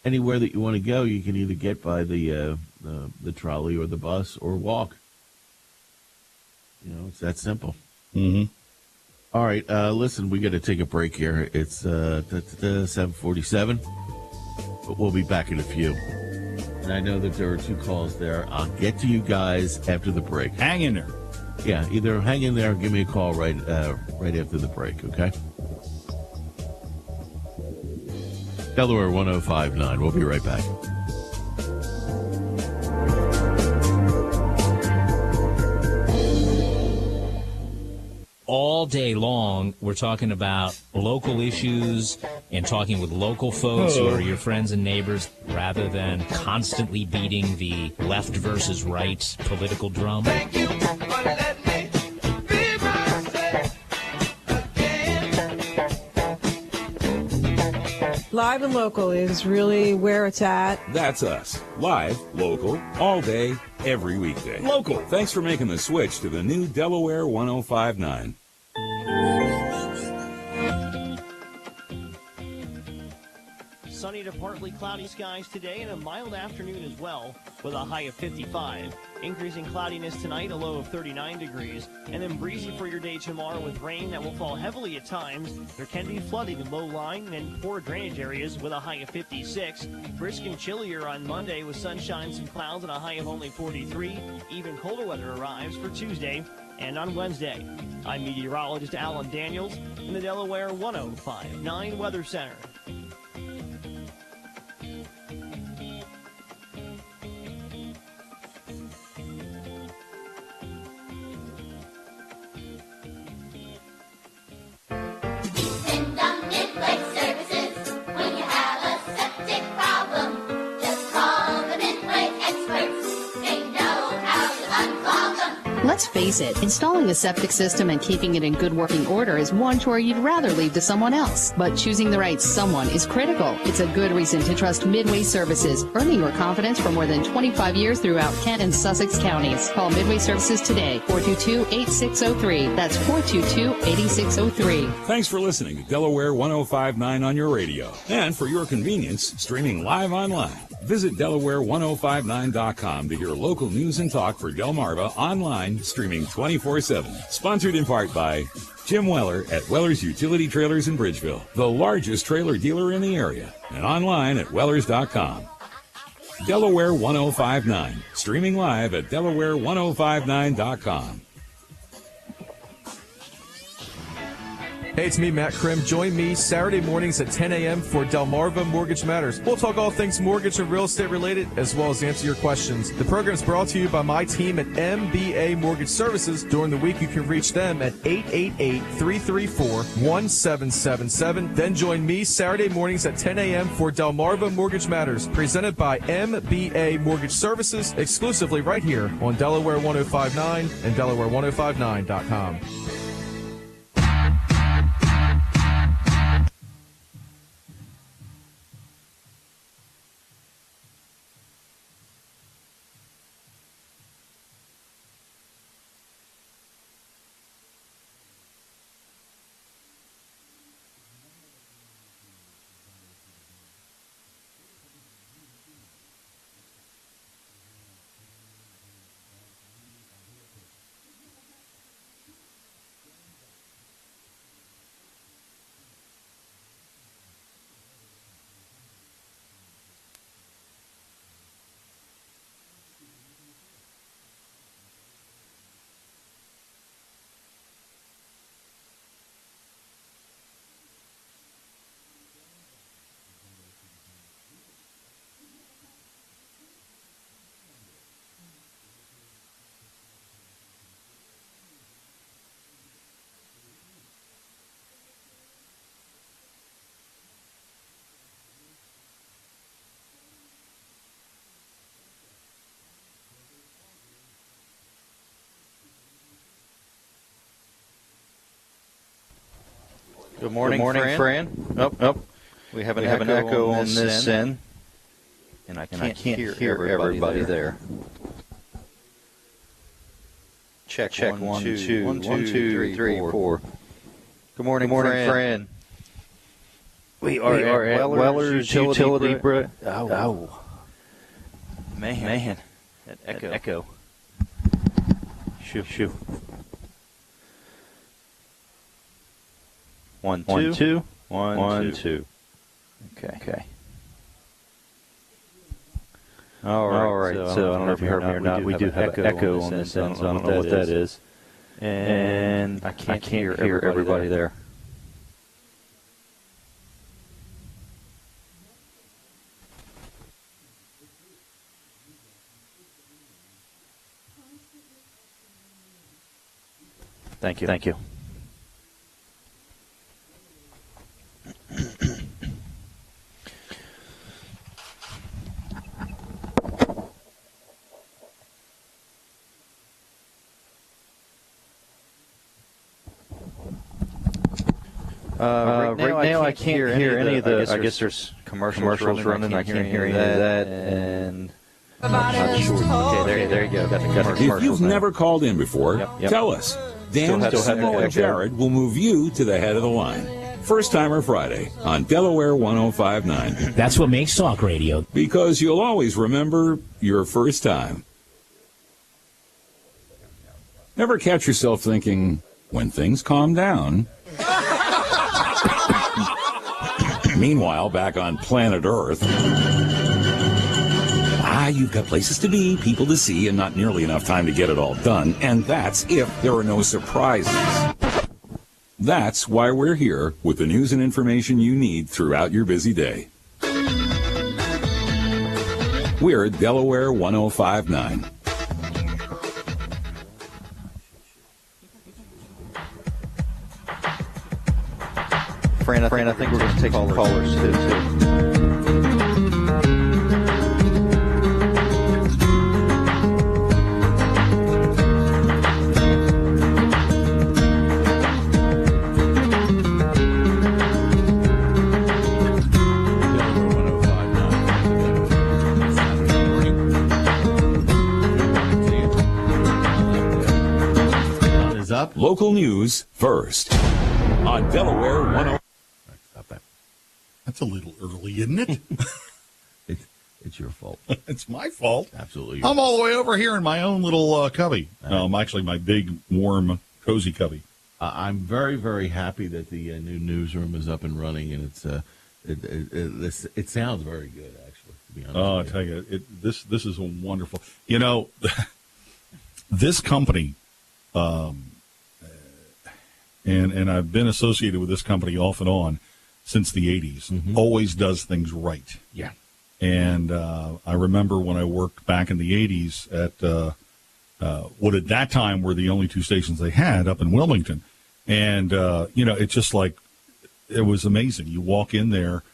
anywhere that you want to go, you can either get by the trolley or the bus or walk. It's that simple. Mm-hmm. All right, listen, we got to take a break here. It's 7:47, but we'll be back in a few. And I know that there are 2 calls there. I'll get to you guys after the break. Hang in there. Yeah, either hang in there or give me a call right after the break, okay? Delaware 105.9. We'll be right back. All day long, we're talking about local issues and talking with local folks who are your friends and neighbors rather than constantly beating the left versus right political drum. Thank you for letting me be myself again. Live and local is really where it's at. That's us. Live, local, all day, every weekday. Local. Thanks for making the switch to the new Delaware 105.9. Sunny to partly cloudy skies today and a mild afternoon as well with a high of 55. Increasing cloudiness tonight, a low of 39 degrees. And then breezy for your day tomorrow with rain that will fall heavily at times. There can be flooding in low-lying and poor drainage areas with a high of 56. Brisk and chillier on Monday with sunshine, some clouds, and a high of only 43. Even colder weather arrives for Tuesday and on Wednesday. I'm meteorologist Alan Daniels in the Delaware 105.9 Weather Center. Let's face it, installing a septic system and keeping it in good working order is one chore you'd rather leave to someone else. But choosing the right someone is critical. It's a good reason to trust Midway Services, earning your confidence for more than 25 years throughout Kent and Sussex counties. Call Midway Services today, 422-8603. That's 422-8603. Thanks for listening to Delaware 105.9 on your radio. And for your convenience, streaming live online. Visit Delaware1059.com to hear local news and talk for Delmarva online, streaming 24/7. Sponsored in part by Jim Weller at Weller's Utility Trailers in Bridgeville, the largest trailer dealer in the area, and online at Wellers.com. Delaware 105.9, streaming live at Delaware1059.com. Hey, it's me, Matt Krim. Join me Saturday mornings at 10 a.m. for Delmarva Mortgage Matters. We'll talk all things mortgage and real estate related, as well as answer your questions. The program is brought to you by my team at MBA Mortgage Services. During the week, you can reach them at 888-334-1777. Then join me Saturday mornings at 10 a.m. for Delmarva Mortgage Matters, presented by MBA Mortgage Services, exclusively right here on Delaware 105.9 and Delaware1059.com. Good morning, Fran. Oh. We have an echo on this end, and I can't hear everybody there. Check 1, 2, 3, 4. Good morning, Fran. We are at Weller's Utility. Oh. Man. That echo. Shoo. 1 2 1 2. Okay. All right. So I don't know if you heard me or not. We do have an echo on this end, so I don't know what that is. And I can't hear everybody there. Thank you. Right now I can't hear any of the. I guess there's commercials running. I can't hear any of that, and I'm not sure. Okay, there you go. Got the commercials. If you've never called in before, tell us. Dan, Simo, and Jared will move you to the head of the line. First Timer Friday on Delaware 105.9. That's what makes talk radio. Because you'll always remember your first time. Never catch yourself thinking, when things calm down. Meanwhile, back on planet Earth, you've got places to be, people to see, and not nearly enough time to get it all done. And that's if there are no surprises. That's why we're here with the news and information you need throughout your busy day. We're Delaware 105.9. Fran, I think we're going to take callers too. Local news first on Delaware 105. Stop that. That's a little early, isn't it? It's your fault. It's my fault. Absolutely. I'm all the way over here in my own little cubby. Actually, my big, warm, cozy cubby. I'm very, very happy that the new newsroom is up and running, and it sounds very good, actually, to be honest. Oh, I tell you, this is a wonderful. You know, this company. And I've been associated with this company off and on since the 80s. Mm-hmm. Always does things right. Yeah. And I remember when I worked back in the 80s at what at that time were the only two stations they had up in Wilmington. And, it's just like it was amazing. You walk in there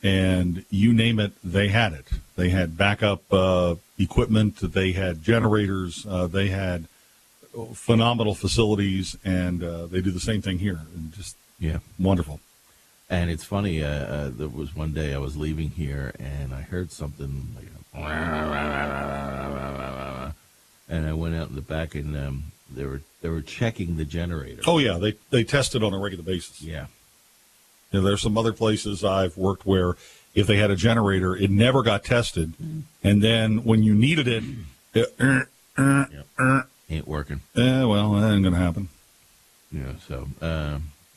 and you name it, they had it. They had backup equipment. They had generators. They had phenomenal facilities, and they do the same thing here. And just wonderful. And it's funny. There was one day I was leaving here, and I heard something like, and I went out in the back, and they were checking the generator. Oh yeah, they test it on a regular basis. Yeah. There's some other places I've worked where if they had a generator, it never got tested, and then when you needed it, ain't working. Well, that ain't gonna happen. Yeah. So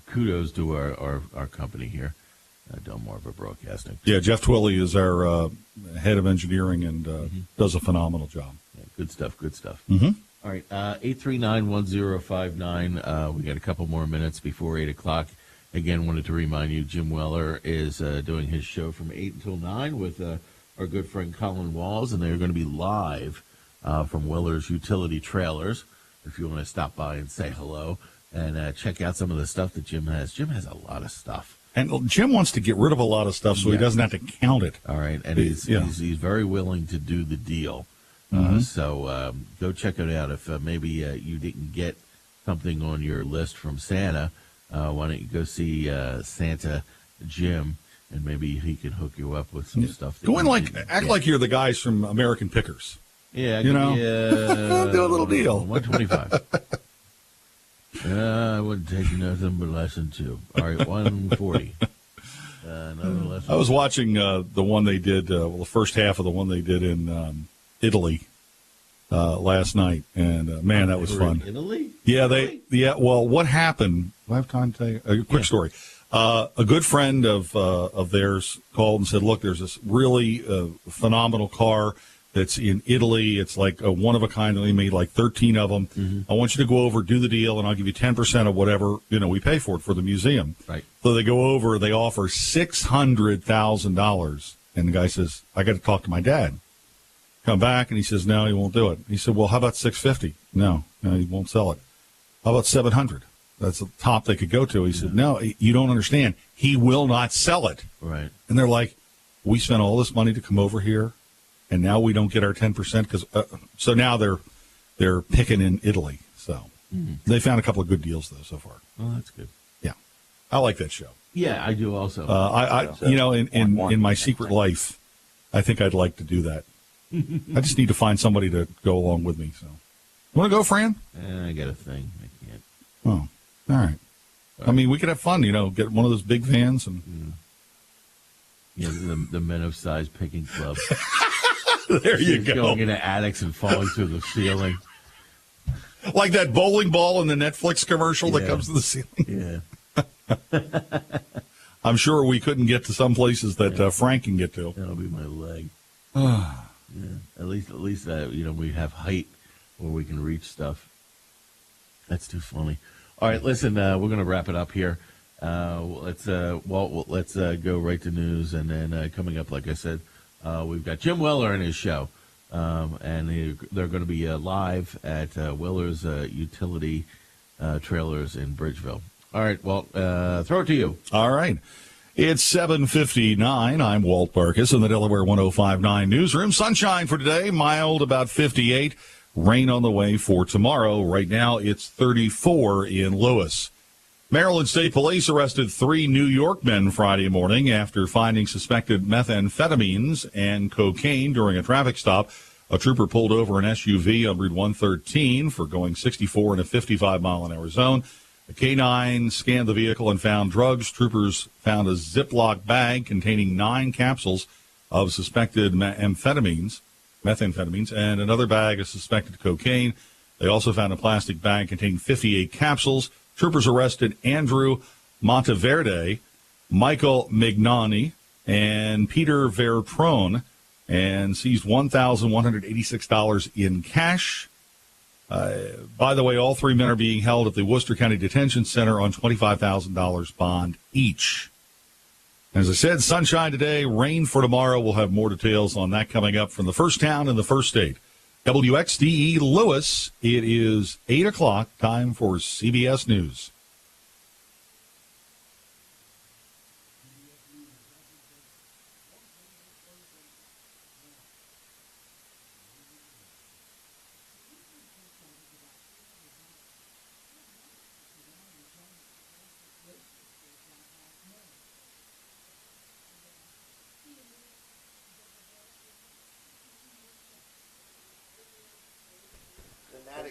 kudos to our company here, Delmarva Broadcasting. Yeah, Jeff Twilley is our head of engineering and does a phenomenal job. Yeah, good stuff. Mm-hmm. All right, 839-1059. We got a couple more minutes before 8 o'clock. Again, wanted to remind you, Jim Weller is doing his show from 8 until 9 with our good friend Colin Walls, and they're going to be live from Weller's Utility Trailers. If you want to stop by and say hello and check out some of the stuff that Jim has. Jim has a lot of stuff. And Jim wants to get rid of a lot of stuff so he doesn't have to count it. All right, and he's very willing to do the deal. So go check it out. If maybe you didn't get something on your list from Santa, why don't you go see Santa Jim, and maybe he can hook you up with some stuff. Go in act like you're the guys from American Pickers. Yeah, do a little deal. 125. I wouldn't take nothing but less than 2. All right, 140. nonetheless. I was watching the one they did, the first half of the one they did in Italy last night, and man, that was fun. In Italy? Yeah, well, what happened? Do I have time to tell you? A quick story. A good friend of theirs called and said, look, there's this really phenomenal car that's in Italy. It's like a one-of-a-kind. They made like 13 of them. Mm-hmm. I want you to go over, do the deal, and I'll give you 10% of whatever we pay for it for the museum. Right. So they go over. They offer $600,000. And the guy says, I got to talk to my dad. Come back, and he says, no, he won't do it. He said, well, how about $650? No, he won't sell it. How about $700? That's the top they could go to. He said, no, you don't understand. He will not sell it. Right. And they're like, we spent all this money to come over here, and now we don't get our 10% because so now they're picking in Italy. So they found a couple of good deals though so far. Oh, that's good. Yeah, I like that show. Yeah, I do also. In my secret life, I think I'd like to do that. I just need to find somebody to go along with me. So, want to go, Fran? I got a thing. I can't. Oh, all right. I mean, we could have fun. Get one of those big vans and. The men of size picking club. There you go. Going into attics and falling through the ceiling. Like that bowling ball in the Netflix commercial that comes to the ceiling. Yeah. I'm sure we couldn't get to some places that Frank can get to. That'll be my leg. Yeah. At least we have height where we can reach stuff. That's too funny. All right, listen, we're going to wrap it up here. Let's go right to news, and then coming up, like I said, we've got Jim Weller and his show, and they're going to be live at Weller's Utility Trailers in Bridgeville. All right, Walt, throw it to you. All right. It's 7:59. I'm Walt Barkus in the Delaware 105.9 newsroom. Sunshine for today, mild, about 58. Rain on the way for tomorrow. Right now, it's 34 in Lewis. Maryland State Police arrested 3 New York men Friday morning after finding suspected methamphetamines and cocaine during a traffic stop. A trooper pulled over an SUV on Route 113 for going 64 in a 55-mile-an-hour zone. A K-9 scanned the vehicle and found drugs. Troopers found a Ziploc bag containing 9 capsules of suspected methamphetamines, and another bag of suspected cocaine. They also found a plastic bag containing 58 capsules. Troopers arrested Andrew Monteverde, Michael Mignani, and Peter Vertrone and seized $1,186 in cash. By the way, all 3 men are being held at the Worcester County Detention Center on $25,000 bond each. As I said, sunshine today, rain for tomorrow. We'll have more details on that coming up from the first town in the first state. WXDE Lewis, it is 8 o'clock, time for CBS News.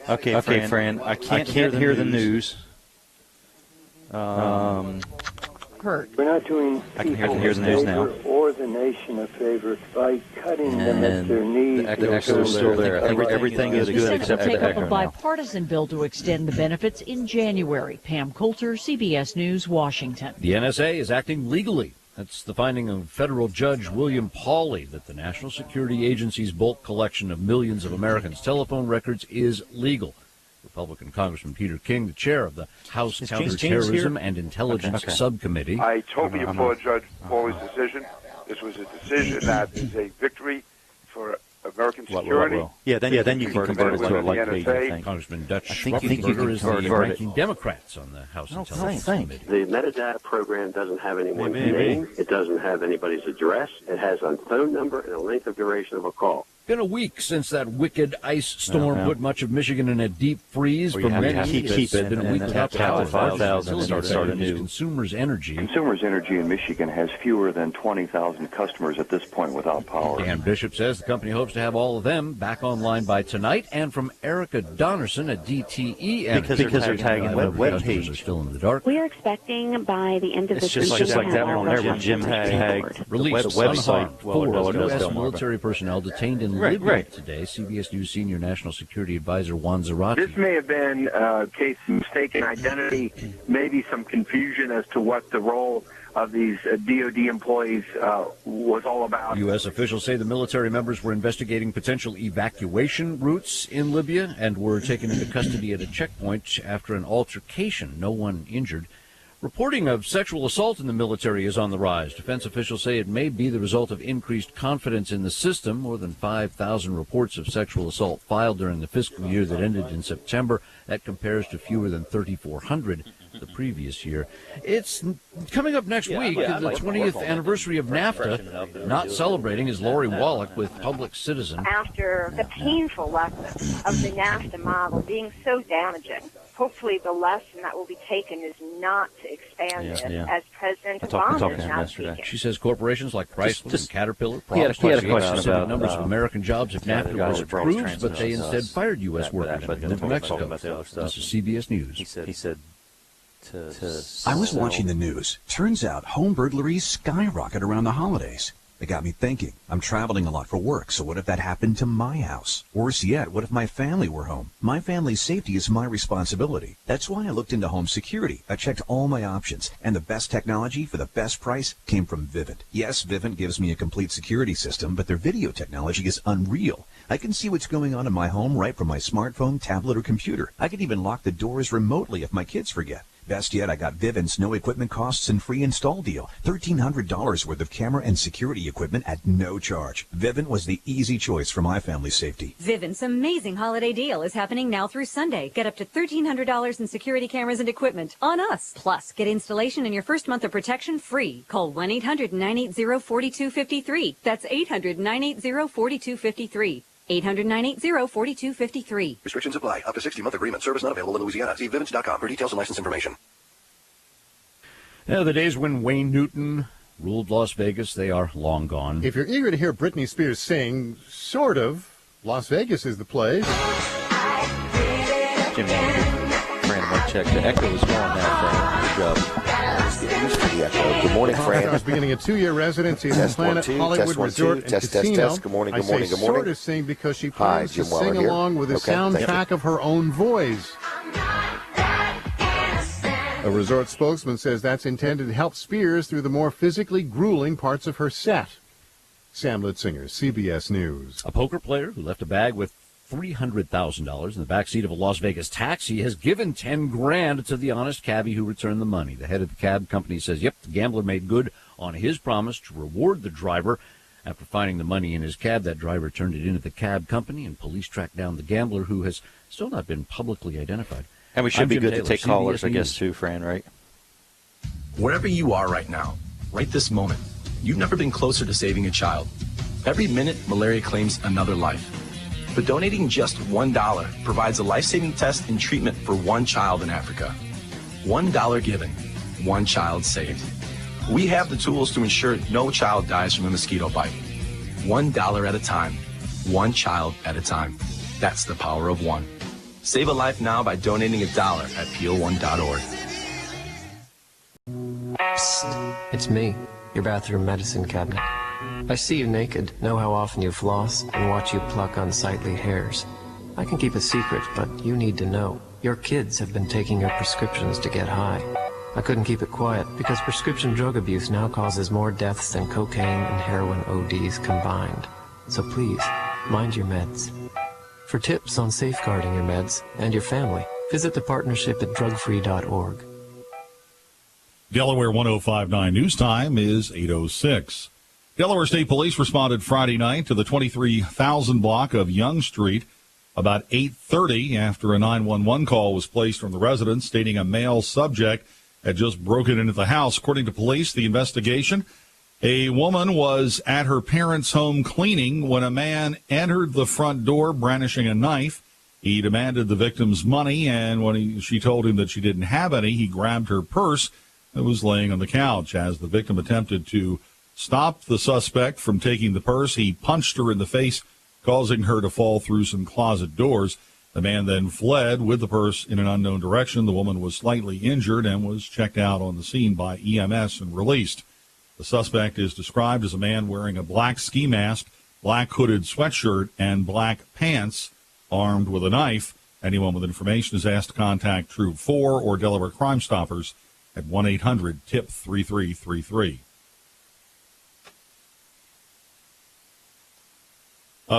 Okay, Fran. I can't hear the news. We're not doing people a favor or the nation a favor by cutting them at their knees. The echo is still there. Everything is good except for the take up echo a bipartisan bill to extend the benefits in January. Pam Coulter, CBS News, Washington. The NSA is acting legally. That's the finding of federal judge William Pauley, that the National Security Agency's bulk collection of millions of Americans' telephone records is legal. Republican Congressman Peter King, the chair of the House Counterterrorism and Intelligence Subcommittee. I totally applaud Judge Pauley's decision. This was a decision that is a victory for American security. Yeah, then you can convert it to a light page, I think. Congressman Dutch Schwarzenegger is the ranking Democrats on the House Intelligence Committee. The metadata program doesn't have anyone's name. It doesn't have anybody's address. It has a phone number and a length of duration of a call. been a week since that wicked ice storm put much of Michigan in a deep freeze. For many, it's been a week without power. 5,000 started new. Consumers Energy in Michigan has fewer than 20,000 customers at this point without power. Dan Bishop says the company hopes to have all of them back online by tonight. And from Erica Donnerson at DTE Energy. Because they're tagging the web page. Are still in the dark. We are expecting by the end of the just like that one there, Jim tagged released the website. Four U.S. military personnel detained in Libya today. CBS News senior national security advisor Juan Zarate. This may have been a case of mistaken identity, maybe some confusion as to what the role of these DOD employees was all about. U.S. officials say the military members were investigating potential evacuation routes in Libya and were taken into custody at a checkpoint after an altercation. No one injured. Reporting of sexual assault in the military is on the rise. Defense officials say it may be the result of increased confidence in the system. More than 5,000 reports of sexual assault filed during the fiscal year that ended in September. That compares to fewer than 3,400 the previous year. It's coming up next week, the 20th anniversary of NAFTA. Not celebrating is Lori Wallach with Public Citizen. After the painful lesson of the NAFTA model being so damaging, hopefully the lesson that will be taken is not to expand it, as President Obama is now speaking. She says corporations like Chrysler and Caterpillar he had a question specific about numbers of American jobs if NAFTA was approved, but they instead fired U.S. workers from Mexico. This is CBS News. He said I was watching the news. Turns out home burglaries skyrocket around the holidays. It got me thinking. I'm traveling a lot for work, so what if that happened to my house? Worse yet, what if my family were home? My family's safety is my responsibility. That's why I looked into home security. I checked all my options, and the best technology for the best price came from Vivint. Yes, Vivint gives me a complete security system, but their video technology is unreal. I can see what's going on in my home right from my smartphone, tablet, or computer. I can even lock the doors remotely if my kids forget. Best yet, I got Vivint's no equipment costs and free install deal. $1,300 worth of camera and security equipment at no charge. Vivint was the easy choice for my family's safety. Vivint's amazing holiday deal is happening now through Sunday. Get up to $1,300 in security cameras and equipment on us. Plus, get installation and your first month of protection free. Call 1-800-980-4253. That's 800-980-4253. 800-980-4253. Restrictions apply. Up to 60-month agreement. Service not available in Louisiana. See Vivint.com for details and license information. The days when Wayne Newton ruled Las Vegas, they are long gone. If you're eager to hear Britney Spears sing, sort of, Las Vegas is the place. Jimmy, Fran, might check. The echo is gone now, Fran. Good job. Let's get used to the echo. Good morning, Fran. I was beginning a 2-year residency in Planet Hollywood Resort and Casino. Good morning, I good morning, say good morning. sort of sing because she plans to Jim Weller sing here. along with the soundtrack of her own voice. A resort spokesman says that's intended to help Spears through the more physically grueling parts of her set. Sam Litzinger, CBS News. A poker player who left a bag with $300,000 in the backseat of a Las Vegas taxi has given $10,000 to the honest cabbie who returned the money. The head of the cab company says, the gambler made good on his promise to reward the driver. After finding the money in his cab, that driver turned it into the cab company, and police tracked down the gambler, who has still not been publicly identified. And we should be good Taylor, to take CBS callers, I News. guess, too, Fran, right? Wherever you are right now, right this moment, you've never been closer to saving a child. Every minute, malaria claims another life. But donating just $1 provides a life-saving test and treatment for one child in Africa. $1 given, one child saved. We have the tools to ensure no child dies from a mosquito bite. $1 at a time, one child at a time. That's the power of one. Save a life now by donating $1 at peel1.org. Psst, it's me, your bathroom medicine cabinet. I see you naked, know how often you floss, and watch you pluck unsightly hairs. I can keep a secret, but you need to know. Your kids have been taking your prescriptions to get high. I couldn't keep it quiet because prescription drug abuse now causes more deaths than cocaine and heroin ODs combined. So please, mind your meds. For tips on safeguarding your meds and your family, visit the partnership at drugfree.org. Delaware 105.9 news time is 8:06. Delaware State Police responded Friday night to the 23,000 block of Young Street about 8:30 after a 911 call was placed from the residents stating a male subject had just broken into the house. According to police, the investigation A woman was at her parents' home cleaning when a man entered the front door brandishing a knife. He demanded the victim's money, and when she told him that she didn't have any, he grabbed her purse that was laying on the couch. As the victim attempted to stop the suspect from taking the purse, he punched her in the face, causing her to fall through some closet doors. The man then fled with the purse in an unknown direction. The woman was slightly injured and was checked out on the scene by EMS and released. The suspect is described as a man wearing a black ski mask, black hooded sweatshirt, and black pants, armed with a knife. Anyone with information is asked to contact Troop 4 or Delaware Crime Stoppers at 1-800-TIP-3333.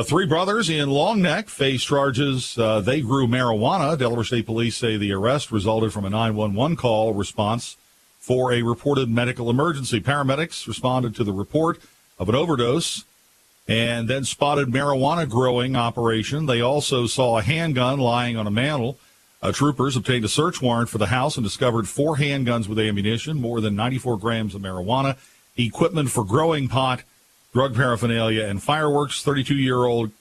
Three brothers in Long Neck face charges they grew marijuana. Delaware State Police say the arrest resulted from a 911 call response for a reported medical emergency. Paramedics responded to the report of an overdose and then spotted marijuana growing operation. They also saw a handgun lying on a mantel. Troopers obtained a search warrant for the house and discovered 4 handguns with ammunition, more than 94 grams of marijuana, equipment for growing pot, drug paraphernalia, and fireworks. 32-year-old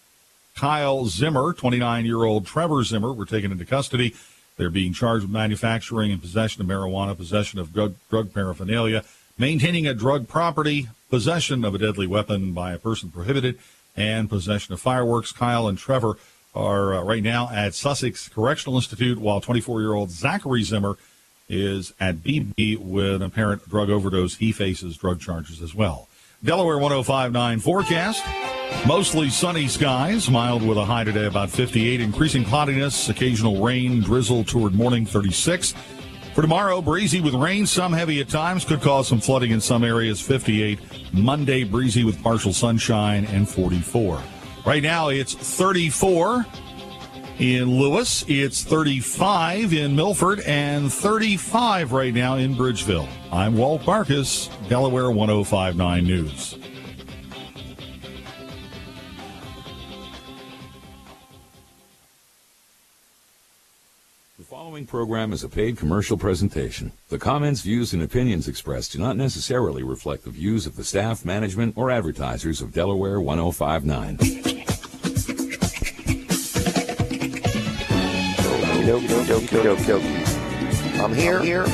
Kyle Zimmer, 29-year-old Trevor Zimmer were taken into custody. They're being charged with manufacturing and possession of marijuana, possession of drug paraphernalia, maintaining a drug property, possession of a deadly weapon by a person prohibited, and possession of fireworks. Kyle and Trevor are right now at Sussex Correctional Institute, while 24-year-old Zachary Zimmer is at BB with an apparent drug overdose. He faces drug charges as well. Delaware 105.9 forecast. Mostly sunny skies, mild with a high today about 58. Increasing cloudiness, occasional rain, drizzle toward morning 36. For tomorrow, breezy with rain, some heavy at times, could cause some flooding in some areas, 58. Monday, breezy with partial sunshine, and 44. Right now, it's 34 in Lewis. It's 35 in Milford and 35 right now in Bridgeville. I'm Walt Marcus, Delaware 105.9 News. The following program is a paid commercial presentation. The comments, views, and opinions expressed do not necessarily reflect the views of the staff, management, or advertisers of Delaware 105.9. I'm here.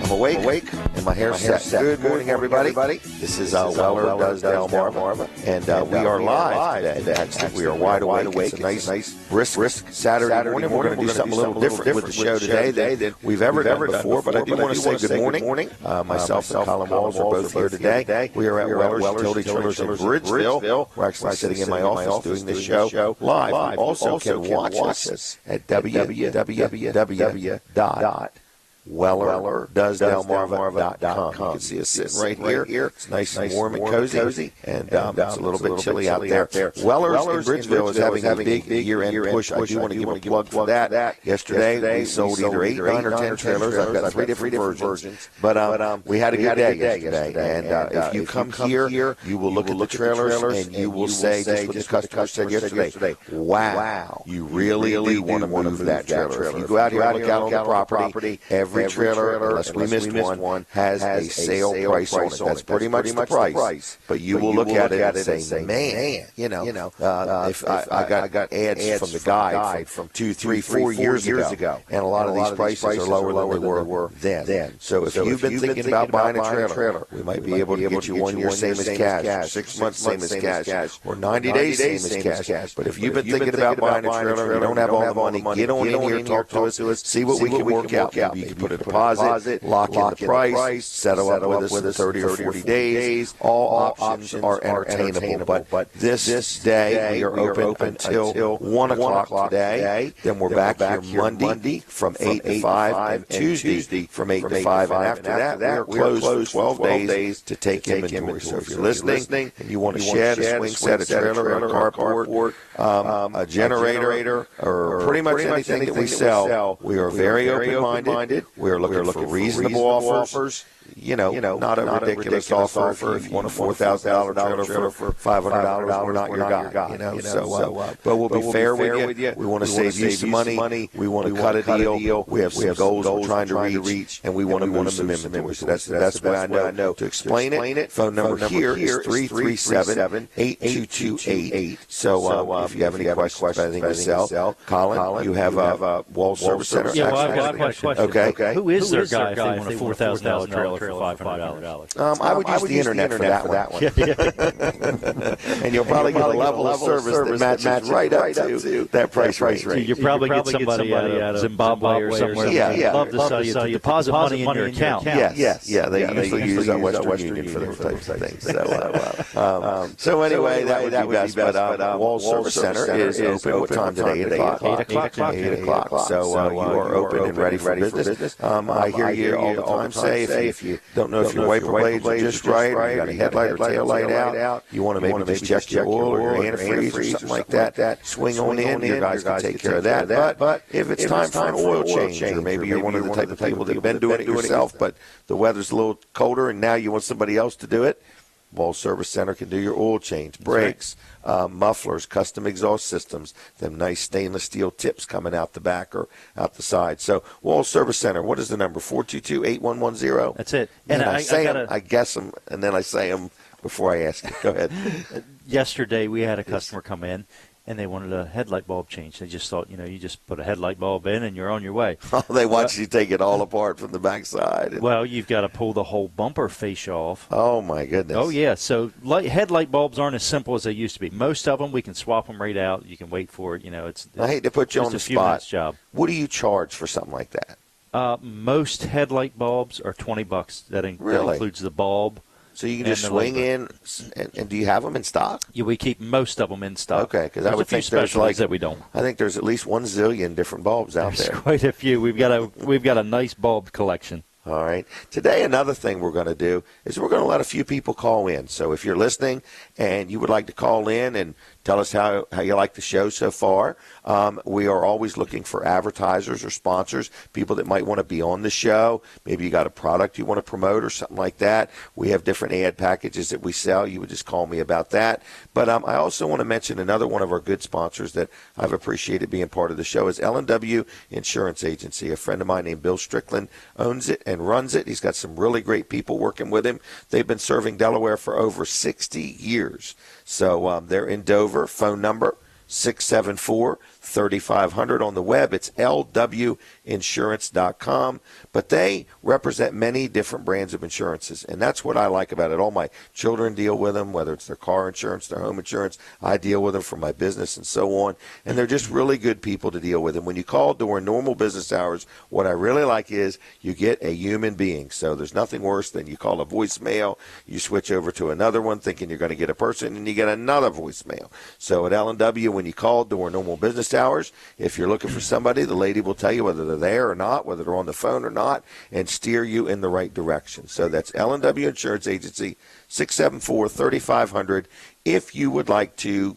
I'm awake, and my hair's set. Good morning, everybody. This is Weller Does Delmarva, and we are live today. Actually, we are wide awake. It's a nice, brisk Saturday morning. We're going to do something a little different with the show today than we've ever done before, but I do want to say good morning. Myself and Colin Walls are both here today. We are at Weller's Utility Trailers in Bridgeville. We're actually sitting in my office doing this show live. You also can watch us at www.WellerDoesDelmarva.com. You can see us sitting right here. It's nice and warm and cozy, and it's a little bit chilly out there. Weller's in Bridgeville is having a big year-end push. I do want to give a plug for that. Yesterday, we sold either 8, 9, or 10 trailers. I've got 3 different versions. But we had a good day yesterday. And if you come here, you will look at the trailers, and you will say, just what the customer said yesterday, wow, you really do want to move that trailer. If you go out here and look out on the property, every trailer, unless we missed one, has a sale price on it. That's pretty much the price. But you will look at it and say, man, if I got ads from the guide from 2, 3, 4 years ago, and a lot of these prices are lower than they were then. So if you've been thinking about buying a trailer, we might be able to get you 1 year same as cash, 6 months same as cash, or 90 days same as cash. But if you've been thinking about buying a trailer, you don't have all the money, get on in here, talk to us, see what we can work out. Maybe you can put a deposit, lock in the price, settle up with us 30 or 40 days. All options are entertainable. But this day, we are open until 1 o'clock today. Then we're back here Monday from 8 to 5, and Tuesday from 8 to 5. And after that, we are closed for 12 days to take inventory. So if you're listening and you want to shed a swing set, a trailer, a carport, a generator, or pretty much anything that we sell, we are very open-minded. We are looking for reasonable offers. not a ridiculous offer. If you want a $4,000 trailer for $500, we're not your guy. But we'll be fair with you. We want to save you some money. We want to cut a deal. We have some goals we're trying to reach, and we want to move some inventory. So that's the best way I know to explain it. Phone number here is 337-8228. So if you have any questions about anything to sell, Colin, you have a Wall Service Center. Yeah, well, I've got a question. Okay. Who is their guy if they want a $4,000 trailer for $500? I would use the internet for that one. And you'll probably get a level of service that matches right up to that price range. You probably get somebody out of Zimbabwe or somewhere. Yeah. Love to sell you to deposit money in your account. Yes. They usually use Western Union for those types of things. So anyway, that would be best. But Wall Service Center is open. What time today? 8 o'clock. 8 o'clock. So you are open and ready for business. I hear you all the time say if you don't know if your wiper blades are just right, or you got a headlight or tail light out, you want to maybe just check your oil or your antifreeze or something like that, swing on in. Your guys can take care of that. But if it's time for an oil change, or maybe you're one of the type of people that have been doing it yourself, but the weather's a little colder and now you want somebody else to do it, Wall Service Center can do your oil change, brakes, mufflers, custom exhaust systems, them nice stainless steel tips coming out the back or out the side. So Wall Service Center, what is the number? 422-8110? That's it. And I guess them, and then I say them before I ask you. Go ahead. Yesterday we had a customer come in, and they wanted a headlight bulb change. They just thought, you just put a headlight bulb in and you're on your way. Oh, they want you to take it all apart from the backside. Well, you've got to pull the whole bumper fascia off. Oh, my goodness. Oh, yeah. So headlight bulbs aren't as simple as they used to be. Most of them, we can swap them right out. You can wait for it. It's I hate to put you on the spot. Job. What do you charge for something like that? Most headlight bulbs are $20. That includes the bulb. So you can just swing in, and do you have them in stock? Yeah, we keep most of them in stock. Okay, because I would think there's that we don't. I think there's at least 1 zillion different bulbs out there. Quite a few. We've got a nice bulb collection. All right. Today, another thing we're going to do is we're going to let a few people call in. So if you're listening and you would like to call in and tell us how you like the show so far, we are always looking for advertisers or sponsors, people that might want to be on the show. Maybe you got a product you want to promote or something like that. We have different ad packages that we sell. You would just call me about that. But I also want to mention another one of our good sponsors that I've appreciated being part of the show is L&W Insurance Agency. A friend of mine named Bill Strickland owns it and runs it. He's got some really great people working with him. They've been serving Delaware for over 60 years. So they're in Dover. Phone number 674-3500. On the web, it's lwinsurance.com. But they represent many different brands of insurances, and that's what I like about it. All my children deal with them, whether it's their car insurance, their home insurance. I deal with them for my business and so on, and they're just really good people to deal with. And when you call during normal business hours, what I really like is you get a human being. So there's nothing worse than you call a voicemail, you switch over to another one thinking you're going to get a person, and you get another voicemail. So at L&W, when you call during normal business hours, if you're looking for somebody, the lady will tell you whether they're there or not, whether they're on the phone or not, and steer you in the right direction. So that's L&W Insurance Agency, 674-3500. If you would like to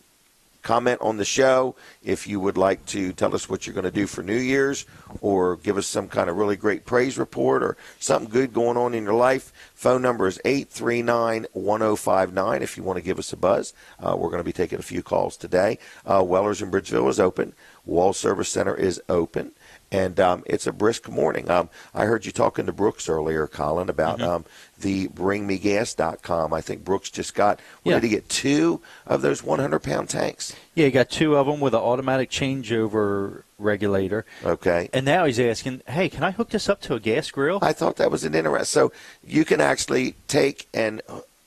comment on the show, if you would like to tell us what you're going to do for New Year's or give us some kind of really great praise report or something good going on in your life, phone number is 839-1059 if you want to give us a buzz. We're going to be taking a few calls today. Weller's in Bridgeville is open. Wall Service Center is open. And it's a brisk morning. I heard you talking to Brooks earlier, Colin, about the bringmegas.com. I think Brooks just got, did he get 2 of those 100-pound tanks? Yeah, he got 2 of them with an automatic changeover regulator. Okay. And now he's asking, hey, can I hook this up to a gas grill? I thought that was an interesting. So you can actually take and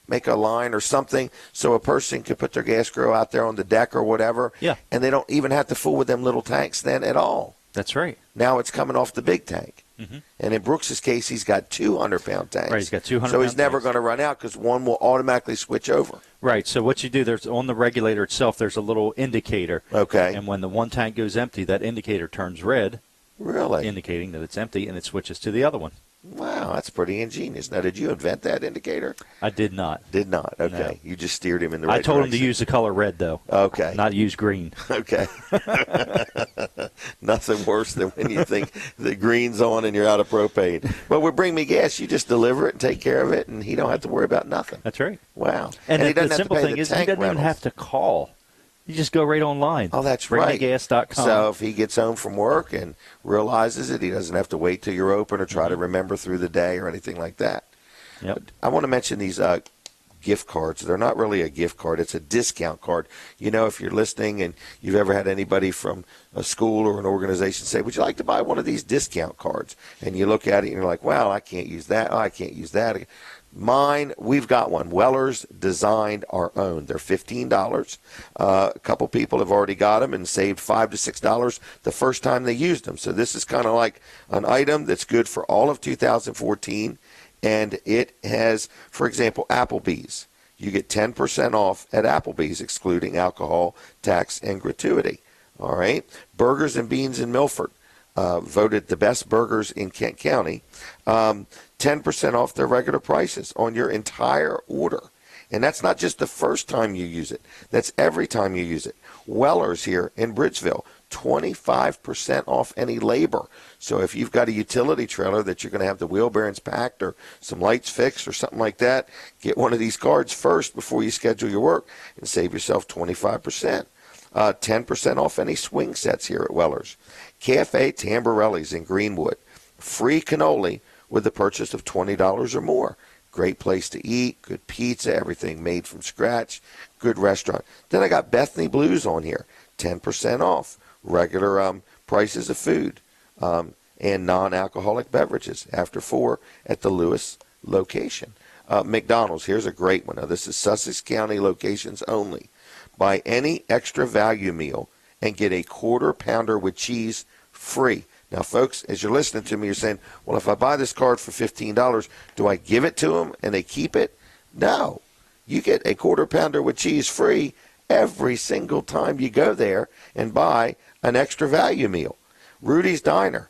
make a line or something so a person could put their gas grill out there on the deck or whatever. Yeah. And they don't even have to fool with them little tanks then at all. That's right. Now it's coming off the big tank. Mm-hmm. And in Brooks's case, he's got 200-pound tanks. Right, he's got 200. So he's never going to run out because one will automatically switch over. Right. So what you do, there's on the regulator itself, there's a little indicator. Okay. And when the one tank goes empty, that indicator turns red. Really? Indicating that it's empty, and it switches to the other one. Wow, that's pretty ingenious. Now, did you invent that indicator? I did not. Did not. Okay. No. You just steered him in the right I told direction. him to use the color red, though. Okay. Not use green. Okay. Nothing worse than when you think the green's on and you're out of propane. But with Bring Me Gas, you just deliver it and take care of it, and he don't have to worry about nothing. That's right. Wow. And he doesn't the have simple to pay thing the is he tank doesn't even rentals. have to call. You just go right online. Oh, that's right. BringMeGas.com. So if he gets home from work and realizes it, he doesn't have to wait till you're open or try to remember through the day or anything like that. Yep. But I want to mention these gift cards. They're not really a gift card. It's a discount card. You know, if you're listening and you've ever had anybody from a school or an organization say, would you like to buy one of these discount cards? And you look at it and you're like, well, I can't use that. Oh, I can't use that. Mine, we've got one. Weller's designed our own. They're $15. A couple people have already got them and saved $5 to $6 the first time they used them. So this is kind of like an item that's good for all of 2014. And it has, for example, Applebee's. You get 10% off at Applebee's, excluding alcohol, tax, and gratuity. All right. Burgers and Beans in Milford. Voted the best burgers in Kent County, 10% off their regular prices on your entire order. And that's not just the first time you use it. That's every time you use it. Weller's here in Bridgeville, 25% off any labor. So if you've got a utility trailer that you're going to have the wheel bearings packed or some lights fixed or something like that, get one of these cards first before you schedule your work and save yourself 25%. 10% off any swing sets here at Weller's. Cafe Tamborelli's in Greenwood. Free cannoli with the purchase of $20 or more. Great place to eat, good pizza, everything made from scratch, good restaurant. Then I got Bethany Blues on here, 10% off. Regular prices of food and non-alcoholic beverages after 4 at the Lewis location. McDonald's, here's a great one. Now, this is Sussex County locations only. Buy any extra value meal and get a quarter pounder with cheese free. Now, folks, as you're listening to me, you're saying, well, if I buy this card for $15, do I give it to them and they keep it? No. You get a quarter pounder with cheese free every single time you go there and buy an extra value meal. Rudy's Diner,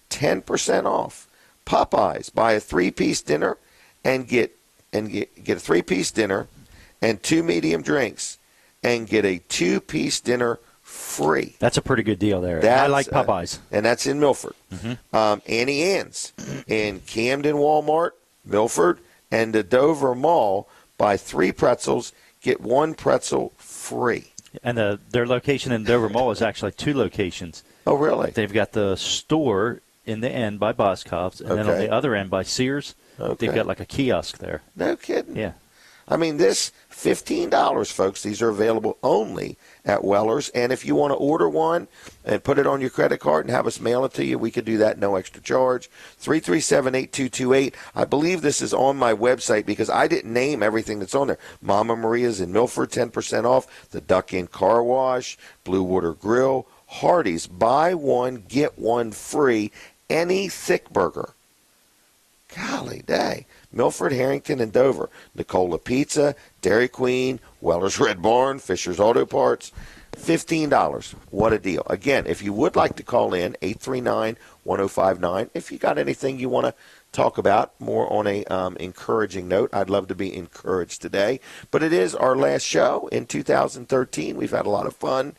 10% off. Popeyes, buy a 3-piece dinner and get a 3-piece dinner and 2 medium drinks and get a 2-piece dinner free. That's a pretty good deal there. I like Popeyes. And that's in Milford. Annie Ann's in Camden Walmart, Milford, and the Dover Mall. Buy 3 pretzels, get 1 pretzel free. And their location in Dover Mall is actually 2 locations. Oh, really? They've got the store in the end by Boscov's, and then on the other end by Sears, they've got like a kiosk there. No kidding. Yeah. I mean, this $15, folks. These are available only at Weller's. And if you want to order one and put it on your credit card and have us mail it to you, we could do that, no extra charge. 337-8228. I believe this is on my website because I didn't name everything that's on there. Mama Maria's in Milford, 10% off. The Duck Inn Car Wash, Blue Water Grill, Hardee's. Buy one, get one free. Any thick burger. Golly day. Milford, Harrington, and Dover. Nicola Pizza, Dairy Queen, Weller's Red Barn, Fisher's Auto Parts. $15. What a deal. Again, if you would like to call in, 839-1059. If you got anything you want to talk about more on a encouraging note, I'd love to be encouraged today. But it is our last show in 2013. We've had a lot of fun.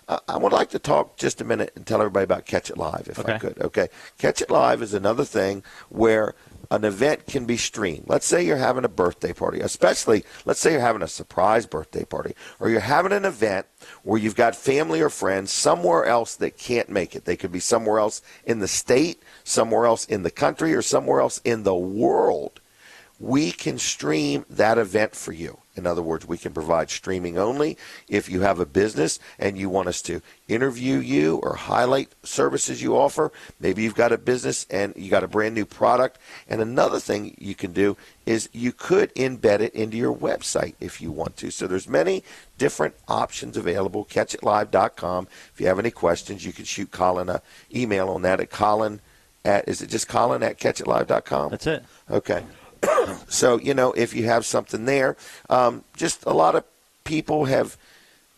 I would like to talk just a minute and tell everybody about Catch It Live, if I could. Okay. Catch It Live is another thing where an event can be streamed. Let's say you're having a birthday party, especially let's say you're having a surprise birthday party, or you're having an event where you've got family or friends somewhere else that can't make it. They could be somewhere else in the state, somewhere else in the country, or somewhere else in the world. We can stream that event for you. In other words, we can provide streaming only. If you have a business and you want us to interview you or highlight services you offer, maybe you've got a business and you got a brand new product. And another thing you can do is you could embed it into your website if you want to. So there's many different options available. CatchItLive.com. If you have any questions, you can shoot Colin an email on that at Colin at, is it just Colin at CatchItLive.com? That's it. Okay. So, if you have something there, just a lot of people have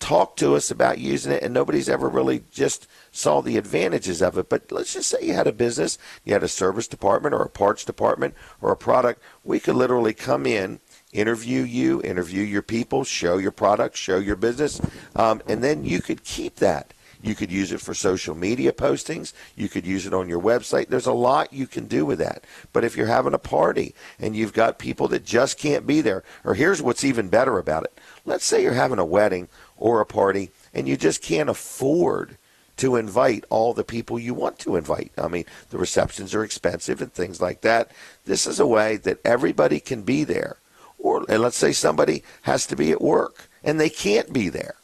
talked to us about using it, and nobody's ever really just saw the advantages of it. But let's just say you had a business, you had a service department or a parts department or a product. We could literally come in, interview you, interview your people, show your product, show your business, and then you could keep that. You could use it for social media postings. You could use it on your website. There's a lot you can do with that. But if you're having a party and you've got people that just can't be there, or here's what's even better about it. Let's say you're having a wedding or a party and you just can't afford to invite all the people you want to invite. I mean, the receptions are expensive and things like that. This is a way that everybody can be there. And let's say somebody has to be at work and they can't be there.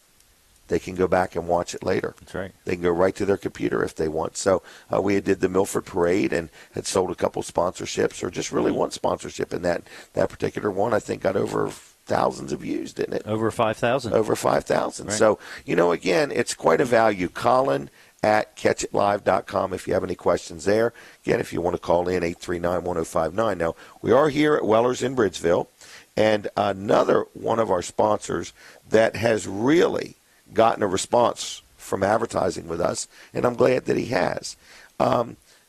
They can go back and watch it later. That's right. They can go right to their computer if they want. So we did the Milford Parade and had sold a couple sponsorships, or just really one sponsorship. And that particular one, I think, got over thousands of views, didn't it? Over 5,000. Over 5,000. Right. So, again, it's quite a value. Colin at catchitlive.com if you have any questions there. Again, if you want to call in, 839-1059. Now, we are here at Weller's in Bridgeville. And another one of our sponsors that has really gotten a response from advertising with us, and I'm glad that he has,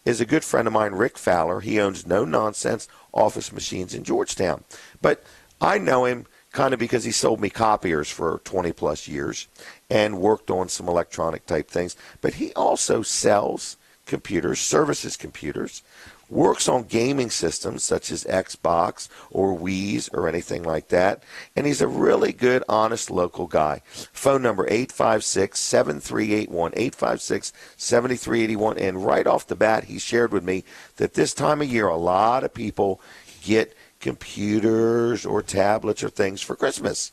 is a good friend of mine, Rick Fowler. He owns No Nonsense Office Machines in Georgetown. But I know him kind of because he sold me copiers for 20-plus years and worked on some electronic type things. But he also sells computers, services computers, works on gaming systems such as Xbox or Wii's or anything like that. And he's a really good, honest local guy. Phone number 856-7381, 856-7381. And right off the bat, he shared with me that this time of year, a lot of people get computers or tablets or things for Christmas.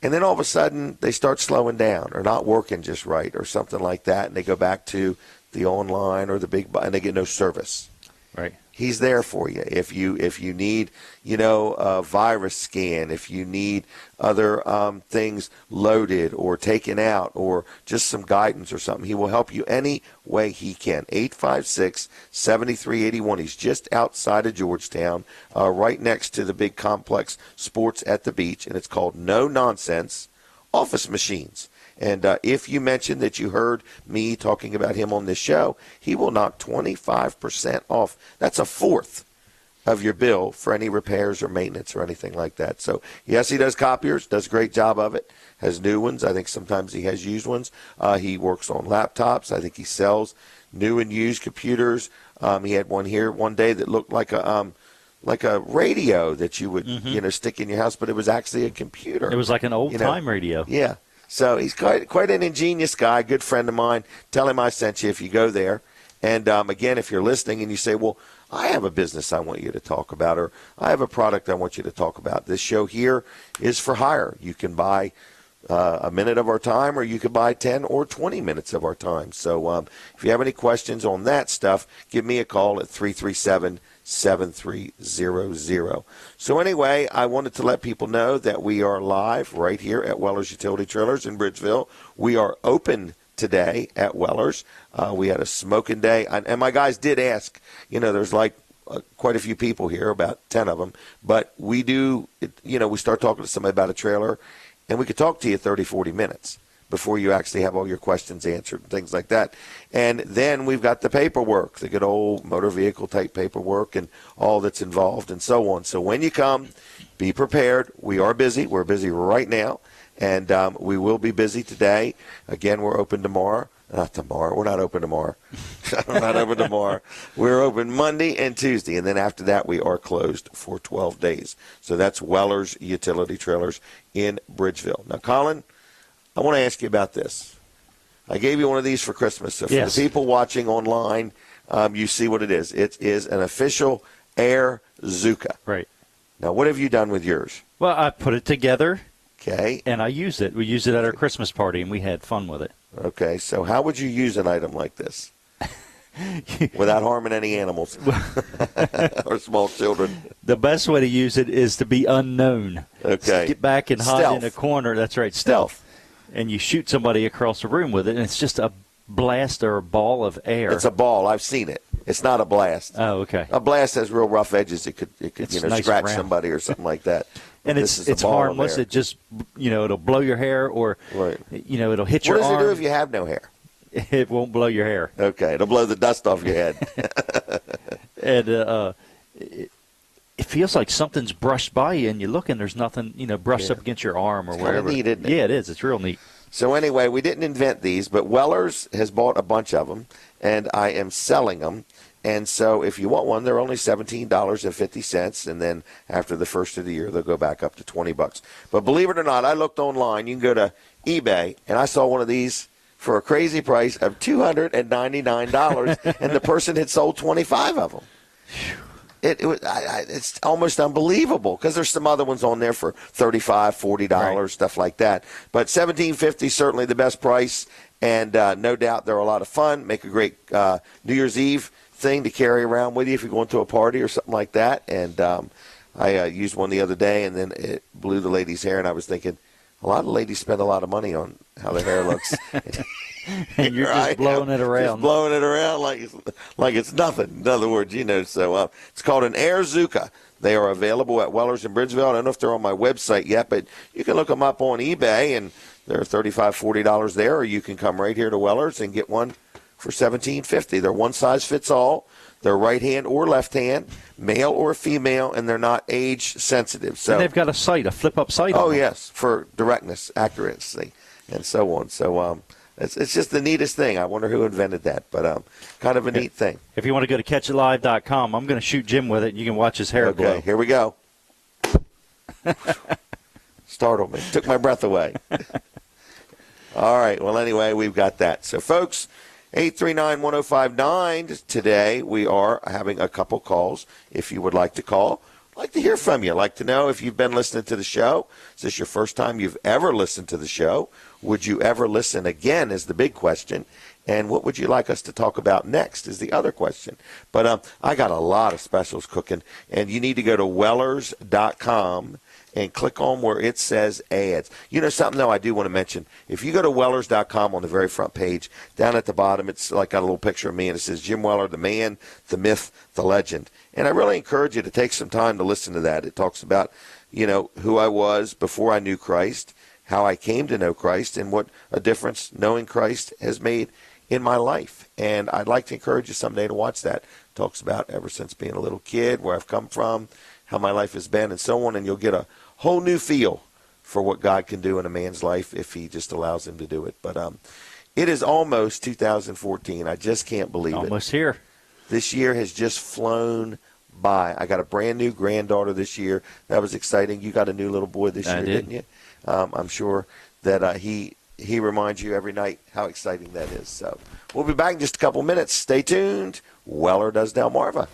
And then all of a sudden, they start slowing down or not working just right or something like that. And they go back to the online or the big, and they get no service. Right. He's there for you. If you need, a virus scan, if you need other things loaded or taken out or just some guidance or something, he will help you any way he can. 856-7381. He's just outside of Georgetown, right next to the big complex Sports at the Beach, and it's called No Nonsense Office Machines. And if you mention that you heard me talking about him on this show, he will knock 25% off. That's a fourth of your bill for any repairs or maintenance or anything like that. So, yes, he does copiers, does a great job of it, has new ones. I think sometimes he has used ones. He works on laptops. I think he sells new and used computers. He had one here one day that looked like a radio that you would, stick in your house, but it was actually a computer. It was like an old-time radio. Yeah. So he's quite an ingenious guy, good friend of mine. Tell him I sent you if you go there. And, again, if you're listening and you say, well, I have a business I want you to talk about, or I have a product I want you to talk about, this show here is for hire. You can buy a minute of our time, or you could buy 10 or 20 minutes of our time. So if you have any questions on that stuff, give me a call at 337-7300. So anyway, I wanted to let people know that we are live right here at Weller's Utility Trailers in Bridgeville. We are open today at Weller's. We had a smoking day, and my guys did ask, there's like quite a few people here, about 10 of them, but we do, we start talking to somebody about a trailer, and we could talk to you 30, 40 minutes before you actually have all your questions answered and things like that. And then we've got the paperwork, the good old motor vehicle type paperwork and all that's involved and so on. So when you come, be prepared. We are busy. We're busy right now, and we will be busy today. Again, we're open tomorrow. Not tomorrow. We're not open tomorrow. I'm not open tomorrow. We're open Monday and Tuesday, and then after that we are closed for 12 days. So that's Weller's Utility Trailers in Bridgeville. Now, Colin, I want to ask you about this. I gave you one of these for Christmas. So for the people watching online, you see what it is. It is an official Air Zuka. Right. Now, what have you done with yours? Well, I put it together. Okay. And I used it. We used it at our Christmas party, and we had fun with it. Okay. So how would you use an item like this without harming any animals or small children? The best way to use it is to be unknown. Okay. Get back and hide in a corner. That's right. Stealth. And you shoot somebody across the room with it, and it's just a blast or a ball of air. It's a ball. I've seen it. It's not a blast. Oh, okay. A blast has real rough edges. It could It's nice scratch round. somebody or something like that. And it's harmless. It just, it'll blow your hair or, it'll hit your arm. What does it do if you have no hair? It won't blow your hair. Okay, it'll blow the dust off your head. And it feels like something's brushed by you, and you look and there's nothing, brushed up against your arm or wherever. It's neat, isn't it? Yeah, it is. It's real neat. So anyway, we didn't invent these, but Weller's has bought a bunch of them, and I am selling them. And so if you want one, they're only $17.50, and then after the first of the year, they'll go back up to $20. But believe it or not, I looked online. You can go to eBay, and I saw one of these for a crazy price of $299, and the person had sold 25 of them. It's almost unbelievable because there's some other ones on there for $35, $40, stuff like that. But $17.50 is certainly the best price, and no doubt they're a lot of fun. Make a great New Year's Eve thing to carry around with you if you're going to a party or something like that. And I used one the other day, and then it blew the lady's hair, and I was thinking, a lot of ladies spend a lot of money on how their hair looks. And you're just blowing it around. Just blowing it around like it's nothing. In other words, so it's called an Air Zuka. They are available at Weller's in Bridgeville. I don't know if they're on my website yet, but you can look them up on eBay, and they're $35, $40 there, or you can come right here to Weller's and get one for $17.50. They're one size fits all. They're right hand or left hand, male or female, and they're not age sensitive. So and they've got a flip up sight. Oh, yes, for directness, accuracy, and so on. So it's just the neatest thing. I wonder who invented that, but kind of a neat thing. If you want to go to catchitlive.com, I'm going to shoot Jim with it, and you can watch his hair blow. Okay, here we go. Startled me. Took my breath away. All right, well, anyway, we've got that. So, folks, 839-1059. Today we are having a couple calls. If you would like to call, I'd like to hear from you. I'd like to know if you've been listening to the show. Is this your first time you've ever listened to the show? Would you ever listen again is the big question. And what would you like us to talk about next is the other question. But I got a lot of specials cooking, and you need to go to Wellers.com and click on where it says ads. You know something, though, I do want to mention. If you go to Wellers.com on the very front page, down at the bottom, it's like got a little picture of me, and it says Jim Weller, the man, the myth, the legend. And I really encourage you to take some time to listen to that. It talks about, who I was before I knew Christ, how I came to know Christ, and what a difference knowing Christ has made in my life. And I'd like to encourage you someday to watch that. It talks about ever since being a little kid, where I've come from, how my life has been, and so on, and you'll get a whole new feel for what God can do in a man's life if he just allows him to do it. But it is almost 2014. I just can't believe it. Almost here. This year has just flown by. I got a brand new granddaughter this year. That was exciting. You got a new little boy this year, didn't you? I'm sure that he reminds you every night how exciting that is. So we'll be back in just a couple minutes. Stay tuned. Weller Does Delmarva.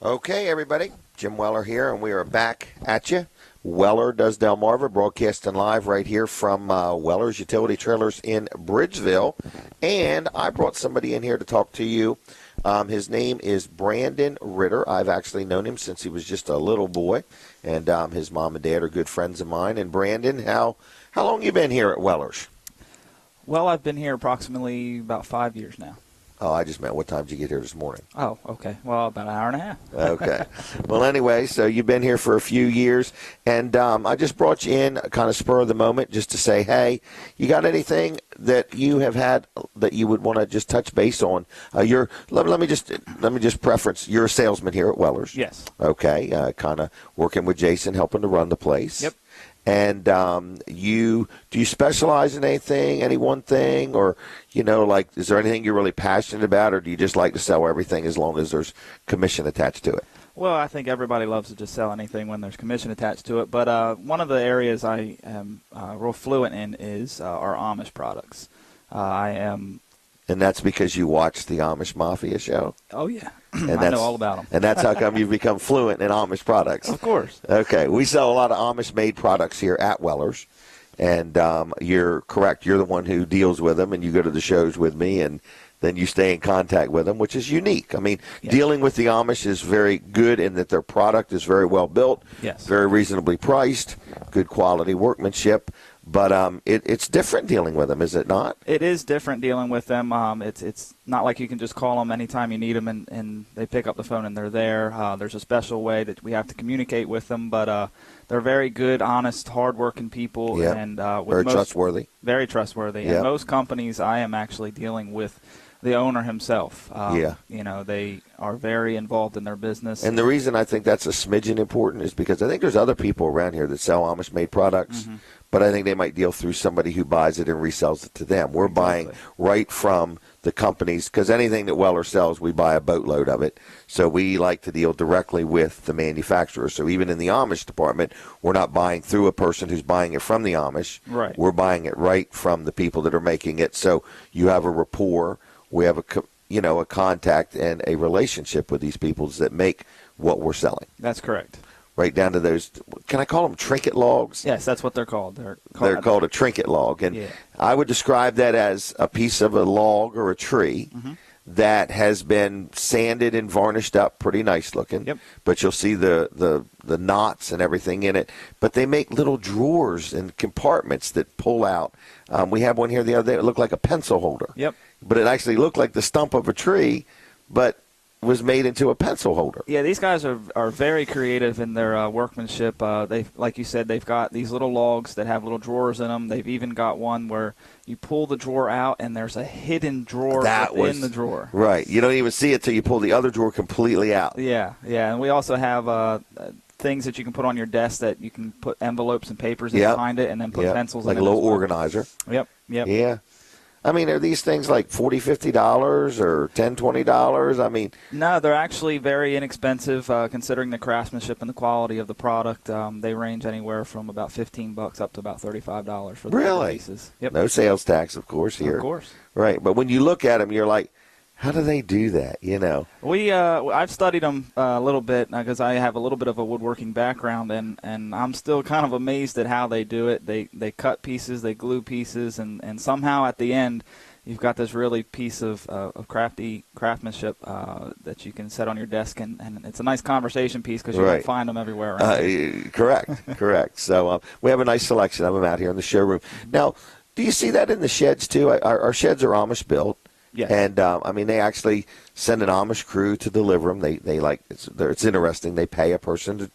Okay, everybody. Jim Weller here, and we are back at you. Weller Does Delmarva, broadcasting live right here from Weller's Utility Trailers in Bridgeville. And I brought somebody in here to talk to you. His name is Brandon Ritter. I've actually known him since he was just a little boy, and his mom and dad are good friends of mine. And Brandon, how long you been here at Weller's? Well, I've been here approximately about 5 years now. Oh, I just meant what time did you get here this morning? Oh, okay. Well, about an hour and a half. Okay. Well, anyway, so you've been here for a few years, and I just brought you in kind of spur of the moment just to say, hey, you got anything that you have had that you would want to just touch base on? Let me just preference, you're a salesman here at Weller's. Yes. Okay, kind of working with Jason, helping to run the place. Yep. And do you specialize in anything, any one thing, or like is there anything you're really passionate about, or do you just like to sell everything as long as there's commission attached to it? Well, I think everybody loves to just sell anything when there's commission attached to it. But one of the areas I am real fluent in is our Amish products. And that's because you watched the Amish Mafia show? Oh, yeah. And I know all about them. And that's how come you've become fluent in Amish products. Of course. Okay. We sell a lot of Amish-made products here at Weller's. And you're correct. You're the one who deals with them, and you go to the shows with me, and then you stay in contact with them, which is unique. I mean, dealing with the Amish is very good in that their product is very well built, very reasonably priced, good quality workmanship. But it's different dealing with them, is it not? It is different dealing with them. It's not like you can just call them anytime you need them and they pick up the phone and they're there. There's a special way that we have to communicate with them, but they're very good, honest, hardworking people. Yep. And very trustworthy. Very trustworthy. Yep. And most companies, I am actually dealing with the owner himself. They are very involved in their business. And the reason I think that's a smidgen important is because I think there's other people around here that sell Amish-made products, but I think they might deal through somebody who buys it and resells it to them. We're buying right from the companies, because anything that Weller sells, we buy a boatload of it. So we like to deal directly with the manufacturer. So even in the Amish department, we're not buying through a person who's buying it from the Amish. Right. We're buying it right from the people that are making it. So you have a rapport. We have a contact and a relationship with these people that make what we're selling. That's correct. Right down to those, can I call them trinket logs? Yes, that's what they're called. They're called a trinket log. And I would describe that as a piece of a log or a tree that has been sanded and varnished up pretty nice looking. Yep. But you'll see the knots and everything in it. But they make little drawers and compartments that pull out. We had one here the other day. It looked like a pencil holder. Yep. But it actually looked like the stump of a tree, but was made into a pencil holder. Yeah, these guys are very creative in their workmanship. They, like you said, they've got these little logs that have little drawers in them. They've even got one where you pull the drawer out and there's a hidden drawer within the drawer. Right. You don't even see it till you pull the other drawer completely out. Yeah. And we also have things that you can put on your desk that you can put envelopes and papers in behind it and then put pencils in it. Like a little organizer. Yep. Yeah. I mean, are these things like $40, $50 or $10, $20? I mean, no, they're actually very inexpensive considering the craftsmanship and the quality of the product. They range anywhere from about $15 up to about $35 for the pieces. Yep. No sales tax, of course, here. Of course. Right, but when you look at them, you're like, how do they do that? I've studied them a little bit because I have a little bit of a woodworking background, and I'm still kind of amazed at how they do it. They cut pieces, they glue pieces, and somehow at the end you've got this really piece of craftsmanship that you can set on your desk, and it's a nice conversation piece because you don't find them everywhere around. Correct. So we have a nice selection of them out here in the showroom. Now, do you see that in the sheds too? Our sheds are Amish built. Yes. And they actually send an Amish crew to deliver them. It's interesting. They pay a person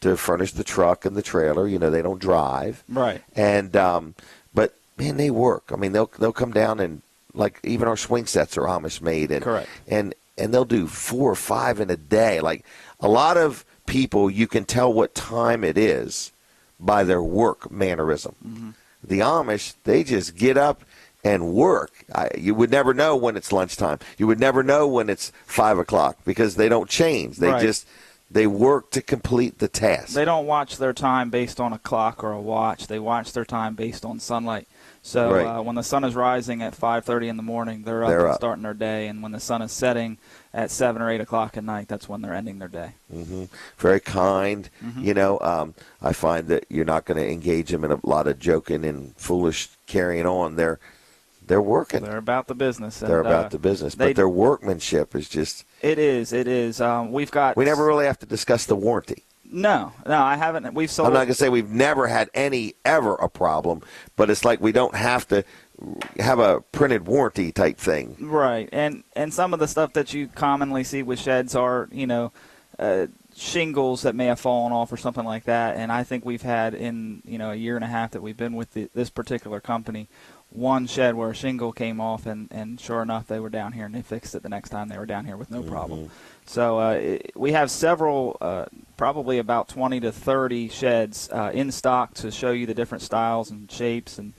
to furnish the truck and the trailer. They don't drive. Right. And but man, they work. I mean, they'll come down and like even our swing sets are Amish made. And, correct. And they'll do 4 or 5 in a day. Like a lot of people, you can tell what time it is by their work mannerism. Mm-hmm. The Amish, they just get up and work. You would never know when it's lunchtime. You would never know when it's 5 o'clock because they don't change. They They work to complete the task. They don't watch their time based on a clock or a watch. They watch their time based on sunlight. So when the sun is rising at 5:30 in the morning, they're up and starting their day. And when the sun is setting at 7 or 8 o'clock at night, that's when they're ending their day. Mm-hmm. Very kind. Mm-hmm. I find that you're not going to engage them in a lot of joking and foolish carrying on. They're working. They're about the business. They're about the business. But their workmanship is just... It is. We never really have to discuss the warranty. No, I haven't. We've sold... I'm not going to say we've never had ever a problem, but it's like we don't have to have a printed warranty type thing. Right. And some of the stuff that you commonly see with sheds are, shingles that may have fallen off or something like that. And I think we've had in, a year and a half that we've been with this particular company, one shed where a shingle came off, and sure enough, they were down here, and they fixed it the next time they were down here with no problem. So we have several, probably about 20 to 30 sheds in stock to show you the different styles and shapes and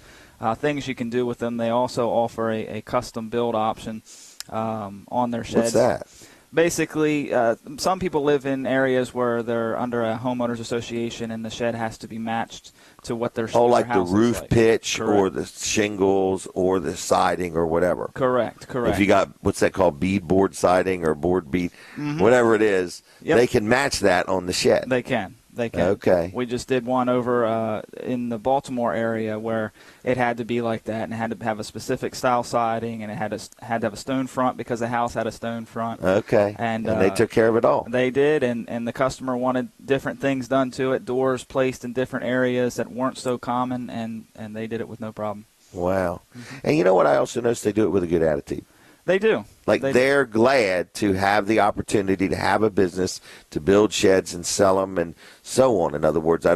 things you can do with them. They also offer a custom build option on their sheds. What's that? Basically, some people live in areas where they're under a homeowners association, and the shed has to be matched to what their like their house the roof is like. pitch. Correct. Or the shingles or the siding or whatever. Correct. If you got, what's that called, beadboard siding or board bead, whatever it is, they can match that on the shed. They can. Okay. We just did one over in the Baltimore area where it had to be like that, and it had to have a specific style siding, and it had to have a stone front because the house had a stone front. Okay. And they took care of it all. They did, and the customer wanted different things done to it, doors placed in different areas that weren't so common, and they did it with no problem. Wow. And you know what? I also noticed they do it with a good attitude. They do. They're glad to have the opportunity to have a business, to build sheds and sell them and so on. In other words,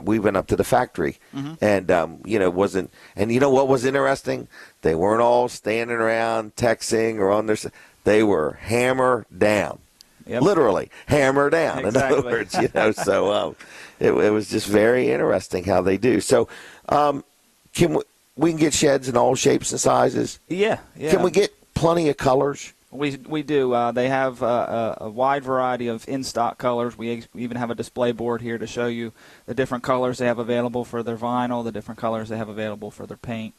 we went up to the factory and, wasn't, and you know what was interesting? They weren't all standing around texting or on their, they were hammer down. Yep. Literally hammer down. Exactly. In other words, so it was just very interesting how they do. So we can get sheds in all shapes and sizes? Yeah. Can we get plenty of colors? We do. They have a wide variety of in-stock colors. We even have a display board here to show you the different colors they have available for their vinyl, the different colors they have available for their paint,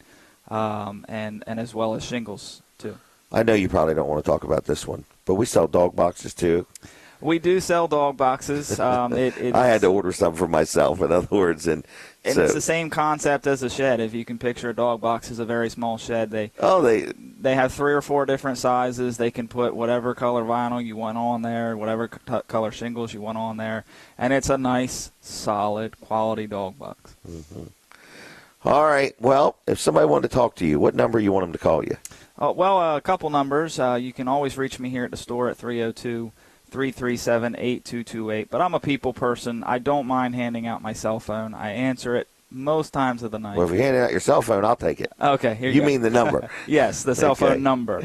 and as well as shingles, too. I know you probably don't want to talk about this one, but we sell dog boxes, too. We do sell dog boxes. I had to order some for myself, in other words. And so, it's the same concept as a shed. If you can picture a dog box as a very small shed, they have 3 or 4 different sizes. They can put whatever color vinyl you want on there, whatever color shingles you want on there, and it's a nice, solid, quality dog box. All right. Well, if somebody wanted to talk to you, what number you want them to call you? A couple numbers. You can always reach me here at the store at 302-337-8228. But I'm a people person. I don't mind handing out my cell phone. I answer it most times of the night. Well, if you're handing out your cell phone, I'll take it. Okay, here you go. mean the number? Yes, the cell phone number,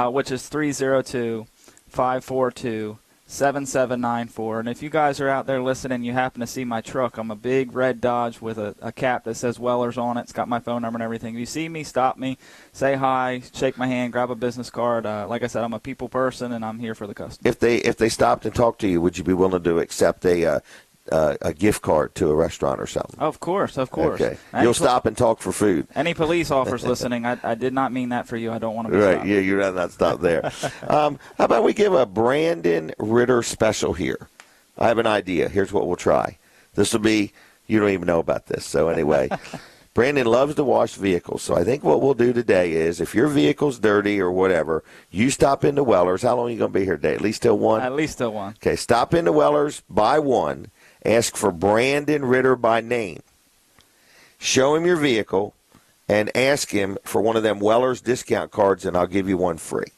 which is 302-542-7794. And if you guys are out there listening, you happen to see my truck. I'm a big red Dodge with a cap that says Wellers on it. It's got my phone number and everything. If you see me, stop me, say hi, shake my hand, grab a business card. Like I said, I'm a people person, and I'm here for the customer. If they stopped and talked to you, would you be willing to accept a gift card to a restaurant or something? Of course. Okay. You'll stop and talk for food. Any police officers listening, I did not mean that for you. I don't want to be stopped. Yeah, you'd rather not stop there. How about we give a Brandon Ritter special here? I have an idea. Here's what we'll try. This will be, you don't even know about this. So anyway, Brandon loves to wash vehicles. So I think what we'll do today is if your vehicle's dirty or whatever, you stop into Wellers. How long are you going to be here today? At least till 1? At least till 1. Okay, stop into Wellers, buy 1. Ask for Brandon Ritter by name. Show him your vehicle and ask him for one of them Wellers discount cards, and I'll give you one free.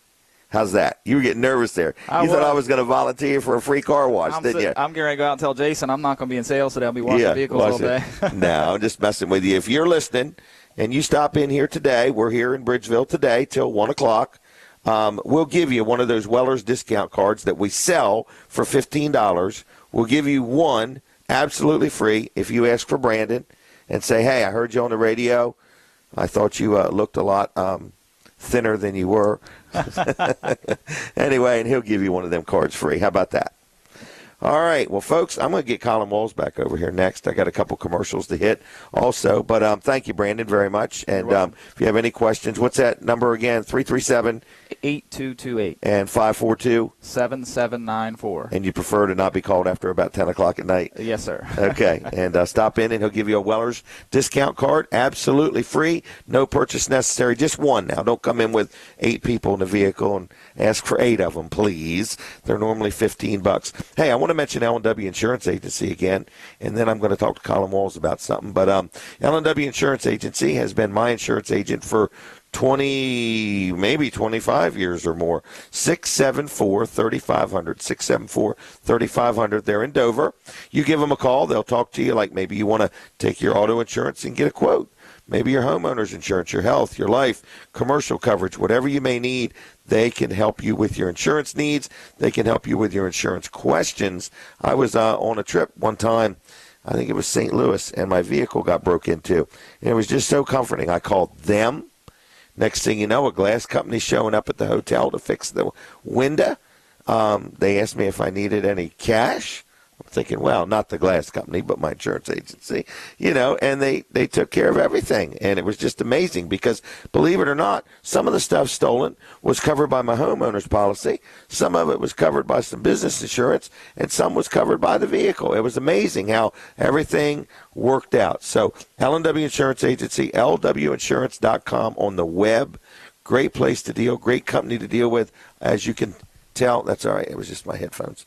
How's that? You were getting nervous there. You thought I was going to volunteer for a free car wash, didn't you? I'm getting ready to go out and tell Jason I'm not going to be in sales today. I'll be washing vehicles all day. No, I'm just messing with you. If you're listening and you stop in here today, we're here in Bridgeville today till 1 o'clock. We'll give you one of those Wellers discount cards that we sell for $15. We'll give you one absolutely free if you ask for Brandon and say, hey, I heard you on the radio. I thought you looked a lot thinner than you were. Anyway, and he'll give you one of them cards free. How about that? All right. Well, folks, I'm going to get Colin Walls back over here next. I got a couple commercials to hit also. But thank you, Brandon, very much. And if you have any questions, what's that number again? 337-8228. And 542-7794. And you prefer to not be called after about 10 o'clock at night? Yes, sir. Okay. And stop in, and he'll give you a Weller's discount card. Absolutely free. No purchase necessary. Just one now. Don't come in with 8 people in the vehicle and ask for 8 of them, please. They're normally $15. Hey, I want to mention L&W Insurance Agency again, and then I'm going to talk to Colin Walls about something. But L&W Insurance Agency has been my insurance agent for 20, maybe 25 years or more. 674-3500, 674-3500. They're in Dover. You give them a call. They'll talk to you like maybe you want to take your auto insurance and get a quote. Maybe your homeowner's insurance, your health, your life, commercial coverage, whatever you may need, they can help you with your insurance needs. They can help you with your insurance questions. I was on a trip one time, I think it was St. Louis, and my vehicle got broke into. And it was just so comforting. I called them. Next thing you know, a glass company showing up at the hotel to fix the window. They asked me if I needed any cash. I'm thinking, well, not the glass company, but my insurance agency, and they took care of everything. And it was just amazing because, believe it or not, some of the stuff stolen was covered by my homeowner's policy. Some of it was covered by some business insurance, and some was covered by the vehicle. It was amazing how everything worked out. So L&W Insurance Agency, lwinsurance.com on the web. Great place to deal, great company to deal with. As you can tell, that's all right. It was just my headphones.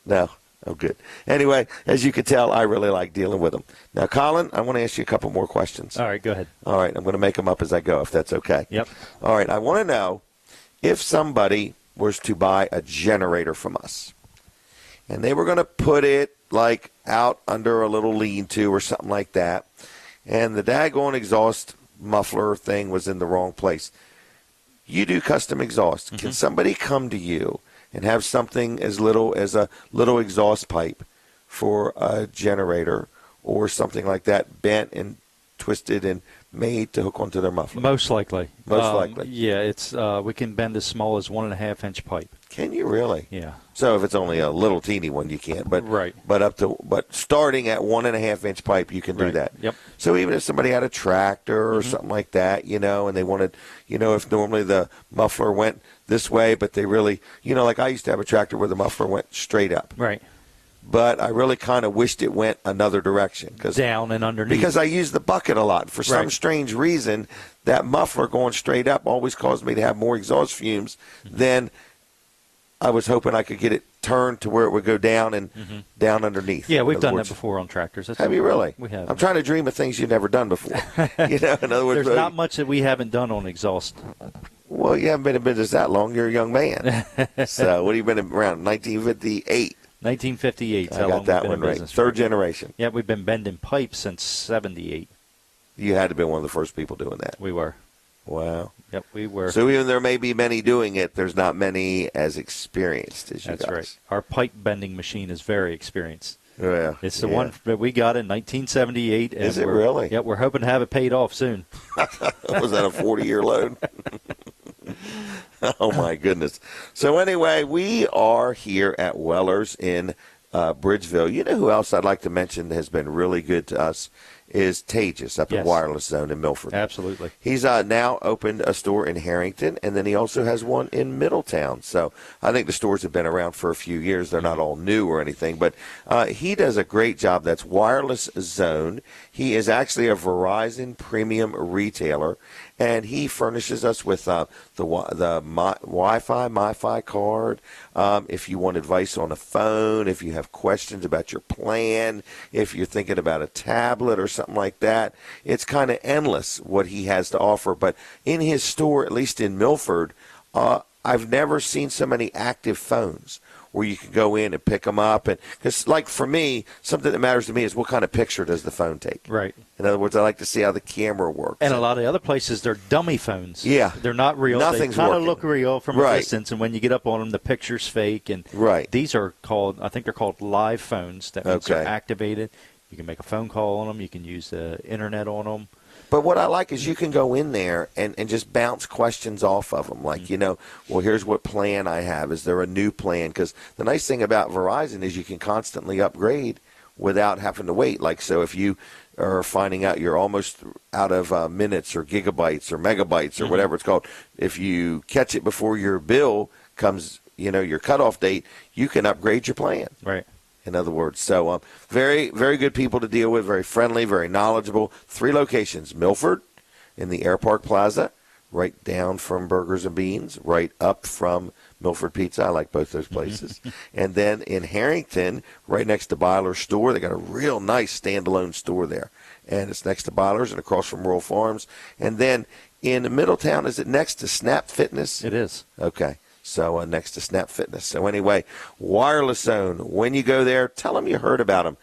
No. Oh, good. Anyway, as you can tell, I really like dealing with them. Now, Colin, I want to ask you a couple more questions. All right, go ahead. All right, I'm going to make them up as I go, if that's okay. Yep. All right, I want to know if somebody was to buy a generator from us, and they were going to put it, like, out under a little lean-to or something like that, and the daggone exhaust muffler thing was in the wrong place. You do custom exhaust. Mm-hmm. Can somebody come to you and have something as little as a little exhaust pipe for a generator or something like that bent and twisted and made to hook onto their muffler? Most likely. Most likely. Yeah, it's we can bend as small as 1.5-inch pipe. Can you really? Yeah. So if it's only a little teeny one, you can't. But right. But starting at 1.5-inch pipe, you can do that. Yep. So even if somebody had a tractor or something like that, and they wanted, if normally the muffler went this way, but they really, like I used to have a tractor where the muffler went straight up. Right. But I really kind of wished it went another direction. Down and underneath. Because I used the bucket a lot. For some strange reason, that muffler going straight up always caused me to have more exhaust fumes than I was hoping I could get it turned to where it would go down and down underneath. Yeah, we've done that before on tractors. Have you really? We have. I'm trying to dream of things you've never done before. In other words, there's not much that we haven't done on exhaust. Well, you haven't been in business that long. You're a young man. So what have you been around? 1958. 1958. I got that one right. Third generation. Yeah, we've been bending pipes since 78. You had to be one of the first people doing that. We were. Wow. Yep, we were. So even there may be many doing it, there's not many as experienced as you guys. That's right. Our pipe bending machine is very experienced. Yeah. It's the one that we got in 1978. And is it really? Yeah, we're hoping to have it paid off soon. Was that a 40-year loan? Oh, my goodness. So anyway, we are here at Weller's in Bridgeville. You know who else I'd like to mention has been really good to us is Tejas up in Wireless Zone in Milford. Absolutely. He's now opened a store in Harrington, and then he also has one in Middletown. So I think the stores have been around for a few years. They're not all new or anything, but he does a great job. That's Wireless Zone. He is actually a Verizon premium retailer, and he furnishes us with the Wi-Fi, MiFi card. If you want advice on a phone, if you have questions about your plan, if you're thinking about a tablet or something like that, it's kind of endless what he has to offer. But in his store, at least in Milford, I've never seen so many active phones where you can go in and pick them up. And because, like, for me, something that matters to me is what kind of picture does the phone take. Right. In other words, I like to see how the camera works. And a lot of the other places, they're dummy phones. Yeah. They're not real. Nothing's they kind working. of look real from a distance, and when you get up on them, the picture's fake. And these are called, I think they're called live phones. That means they're activated. You can make a phone call on them. You can use the internet on them. But what I like is you can go in there and just bounce questions off of them. Like, well, here's what plan I have. Is there a new plan? Because the nice thing about Verizon is you can constantly upgrade without having to wait. Like, so if you are finding out you're almost out of minutes or gigabytes or megabytes or whatever it's called, if you catch it before your bill comes, your cutoff date, you can upgrade your plan. Right. In other words, so very, very good people to deal with, very friendly, very knowledgeable. 3 locations: Milford in the Air Park Plaza, right down from Burgers and Beans, right up from Milford Pizza. I like both those places. And then in Harrington, right next to Byler's store, they got a real nice standalone store there. And it's next to Byler's and across from Rural Farms. And then in Middletown, is it next to Snap Fitness? It is. Okay. So next to Snap Fitness. So anyway, Wireless Zone, when you go there, tell them you heard about them,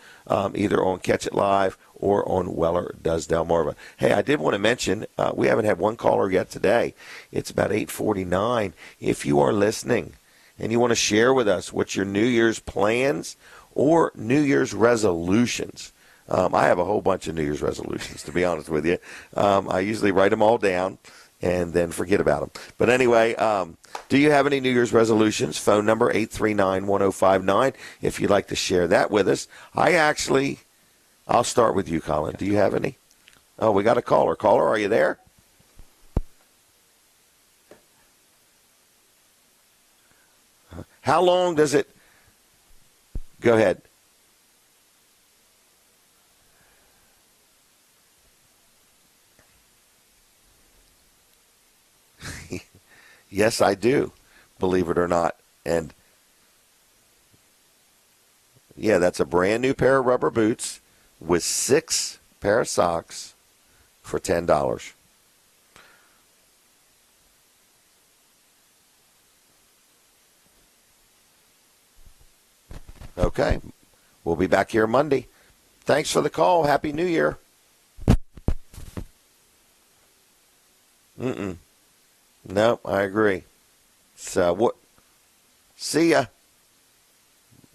either on Catch It Live or on Weller Does Delmarva. Hey, I did want to mention, we haven't had one caller yet today. It's about 8:49. If you are listening and you want to share with us what your New Year's plans or New Year's resolutions, I have a whole bunch of New Year's resolutions, to be honest with you. I usually write them all down and then forget about them. But anyway, do you have any New Year's resolutions? Phone number 839-1059 if you'd like to share that with us. I'll start with you, Colin. Do you have any? Oh, we got a caller. Caller, are you there? How long does it... Go ahead. Yes, I do, believe it or not. And, yeah, that's a brand new pair of rubber boots with 6 pair of socks for $10. Okay. We'll be back here Monday. Thanks for the call. Happy New Year. No, I agree. So what? See ya.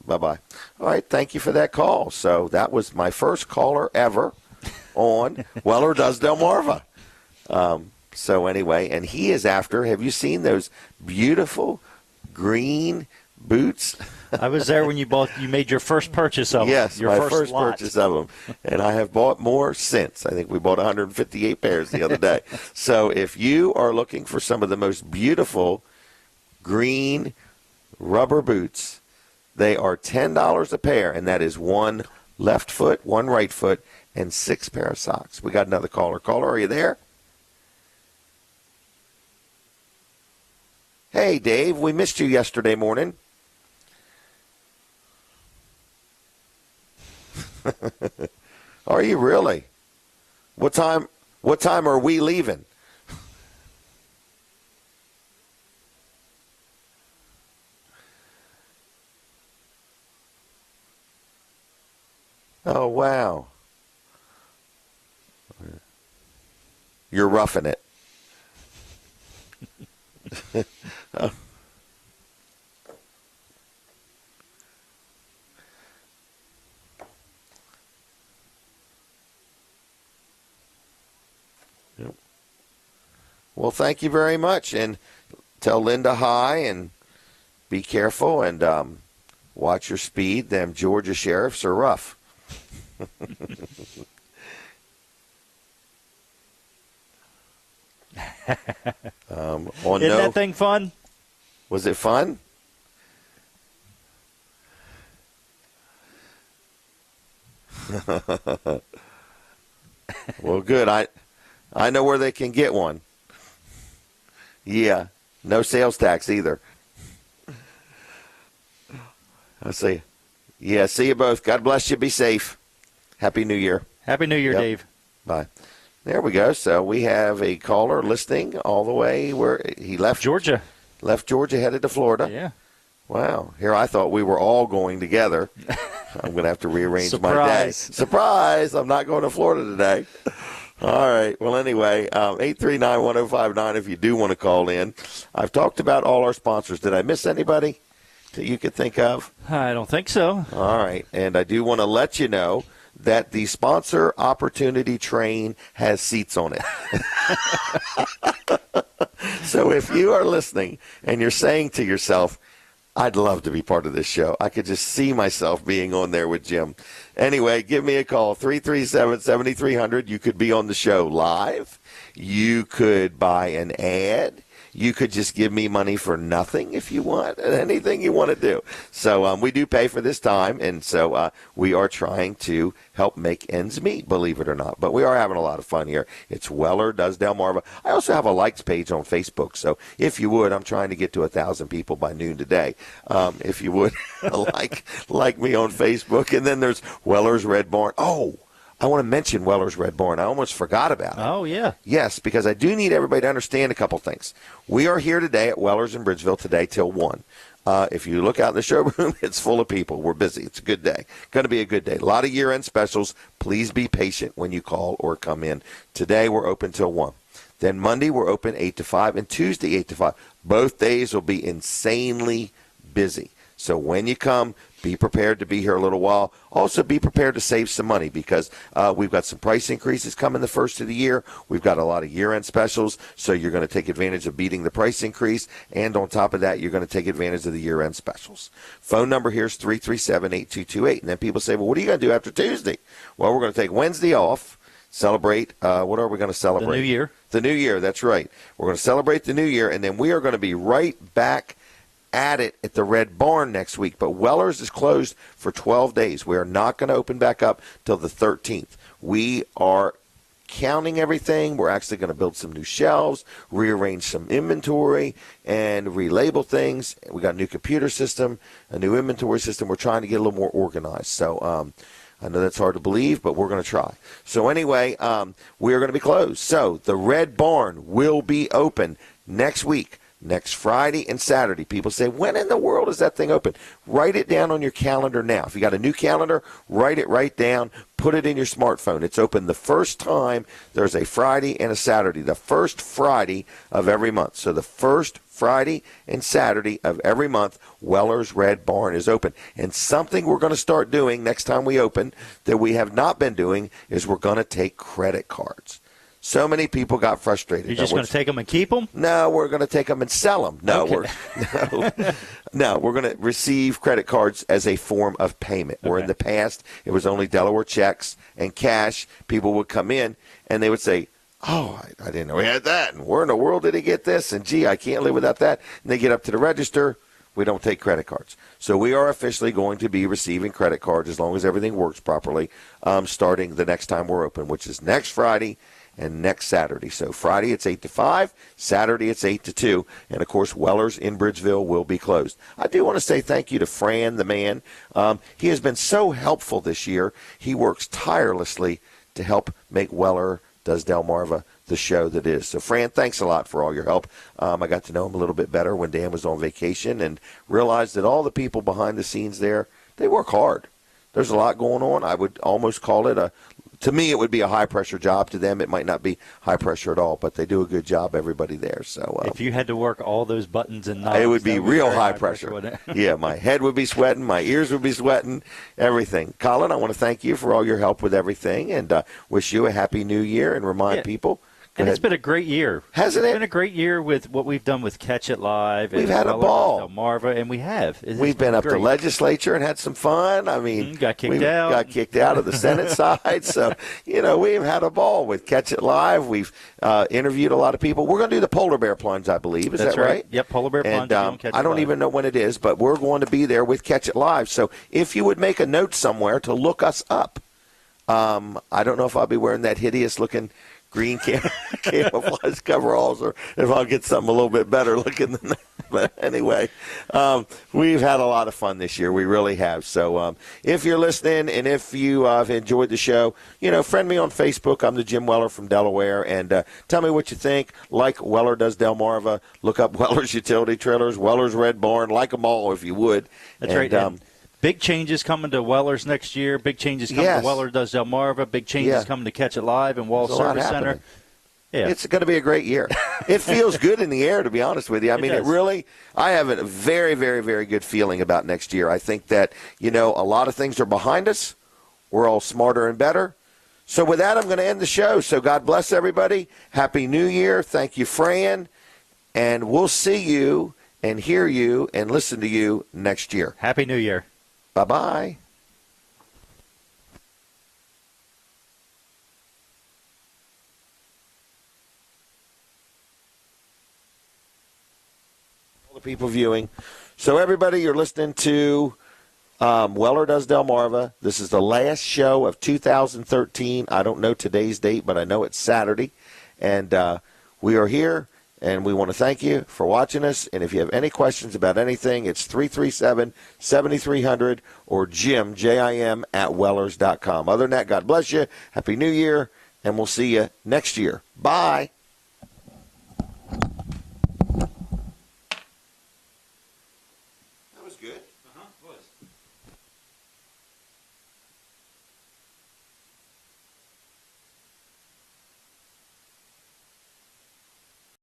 Bye-bye. All right, thank you for that call. So that was my first caller ever on Weller Does Delmarva. So anyway, and he is after, have you seen those beautiful green boots? I was there when you made your first purchase of them. Yes, your my first purchase of them. And I have bought more since. I think we bought 158 pairs the other day. So if you are looking for some of the most beautiful green rubber boots, they are $10 a pair, and that is 1 left foot, 1 right foot, and 6 pair of socks. We got another caller. Caller, are you there? Hey, Dave, we missed you yesterday morning. Are you really? What time are we leaving? Oh, wow. You're roughing it. Oh. Yep. Well, thank you very much, and tell Linda hi, and be careful, and watch your speed. Them Georgia sheriffs are rough. Isn't that thing fun? Was it fun? Well, good. I know where they can get one. Yeah, no sales tax either. I see. Yeah, see you both. God bless you. Be safe. Happy New Year. Happy New Year, Yep. Dave. Bye. There we go. So we have a caller listening all the way where he left Georgia. Left Georgia, headed to Florida. Yeah. Wow. Here I thought we were all going together. I'm going to have to rearrange my day. Surprise. Surprise. I'm not going to Florida today. All right. Well, anyway, 839-1059 if you do want to call in. I've talked about all our sponsors. Did I miss anybody that you could think of? I don't think so. All right. And I do want to let you know that the sponsor opportunity train has seats on it. So if you are listening and you're saying to yourself, I'd love to be part of this show, I could just see myself being on there with Jim. Anyway, give me a call, 337-7300. You could be on the show live. You could buy an ad. You could just give me money for nothing if you want, anything you want to do. So we do pay for this time, and so we are trying to help make ends meet, believe it or not. But we are having a lot of fun here. It's Weller Does Delmarva. I also have a likes page on Facebook, so if you would, I'm trying to get to 1,000 people by noon today. If you would, like me on Facebook. And then there's Weller's Red Barn. Oh, I want to mention Weller's Red Barn. I almost forgot about it. Oh, yeah. Yes, because I do need everybody to understand a couple things. We are here today at Weller's in Bridgeville today till 1. If you look out in the showroom, it's full of people. We're busy. It's a good day. Going to be a good day. A lot of year-end specials. Please be patient when you call or come in. Today we're open till 1. Then Monday we're open 8 to 5, and Tuesday 8 to 5. Both days will be insanely busy. So when you come, be prepared to be here a little while. Also, be prepared to save some money because we've got some price increases coming the first of the year. We've got a lot of year-end specials, so you're going to take advantage of beating the price increase. And on top of that, you're going to take advantage of the year-end specials. Phone number here is 337-8228. And then people say, well, what are you going to do after Tuesday? Well, we're going to take Wednesday off, celebrate. What are we going to celebrate? The New Year. The New Year, that's right. We're going to celebrate the New Year, and then we are going to be right back at it at the Red Barn next week. But Weller's is closed for 12 days. We are not going to open back up till the 13th. We are counting everything. We're actually going to build some new shelves, rearrange some inventory, and relabel things. We got a new computer system, a new inventory system. We're trying to get a little more organized. So I know that's hard to believe, but we're going to try. So anyway, we are going to be closed. So the Red Barn will be open next week. Next Friday and Saturday. People say, when in the world is that thing open? Write it down on your calendar now. If you got a new calendar, write it right down. Put it in your smartphone. It's open the first time. There's a Friday and a Saturday. The first Friday of every month. So the first Friday and Saturday of every month, Weller's Red Barn is open. And something we're going to start doing next time we open that we have not been doing is we're going to take credit cards. So many people got frustrated. You're just going to take them and keep them? No, we're going to take them and sell them. No, Okay. we're going to receive credit cards as a form of payment. Where in the past, it was only Delaware checks and cash. People would come in and they would say, oh, I didn't know we had that. And where in the world did he get this? And, gee, I can't live without that. And they get up to the register. We don't take credit cards. So we are officially going to be receiving credit cards as long as everything works properly starting the next time we're open, which is next Friday and next Saturday. So Friday it's 8 to 5, Saturday it's 8 to 2, and of course Weller's in Bridgeville will be closed. I do want to say thank you to Fran, the man. He has been so helpful this year. He works tirelessly to help make Weller Does Delmarva the show that is. So Fran, thanks a lot for all your help. I got to know him a little bit better when Dan was on vacation and realized that all the people behind the scenes there, they work hard. There's a lot going on. I would almost call it to me, it would be a high-pressure job. To them, it might not be high pressure at all, but they do a good job, everybody there. So if you had to work all those buttons and knobs, it would be real high pressure. Yeah, my head would be sweating, my ears would be sweating, everything. Colin, I want to thank you for all your help with everything and wish you a happy new year and remind people. And it's been a great year. Hasn't it? It's been a great year with what we've done with Catch It Live. We've had a ball. Delmarva, and we have. We've been up to legislature and had some fun. I mean, got kicked out of the Senate side. So, we've had a ball with Catch It Live. We've interviewed a lot of people. We're going to do the polar bear plunge, I believe. Is That's that right? Yep, polar bear plunge. And I don't even know when it is, but we're going to be there with Catch It Live. So if you would make a note somewhere to look us up. I don't know if I'll be wearing that hideous-looking green camouflage coveralls, or if I'll get something a little bit better looking than that. But anyway, we've had a lot of fun this year. We really have. So if you're listening and if you have enjoyed the show, friend me on Facebook. I'm the Jim Weller from Delaware, and tell me what you think. Like Weller Does Delmarva. Look up Weller's Utility Trailers, Weller's Red Barn. Like them all if you would. That's right. Big changes coming to Weller's next year. Big changes coming to Weller Does Delmarva. Big changes coming to Catch It Live and Wall Service Center. Yeah. It's going to be a great year. It feels good in the air, to be honest with you. I mean, it really, I have a very, very, very good feeling about next year. I think that, a lot of things are behind us. we're all smarter and better. So with that, I'm going to end the show. So God bless everybody. Happy New Year. Thank you, Fran. And we'll see you and hear you and listen to you next year. Happy New Year. Bye-bye. All the people viewing. So everybody, you're listening to Weller Does Delmarva. This is the last show of 2013. I don't know today's date, but I know it's Saturday. And we are here, and we want to thank you for watching us. And if you have any questions about anything, it's 337-7300 or Jim, Jim, at Wellers.com. Other than that, God bless you. Happy New Year, and we'll see you next year. Bye.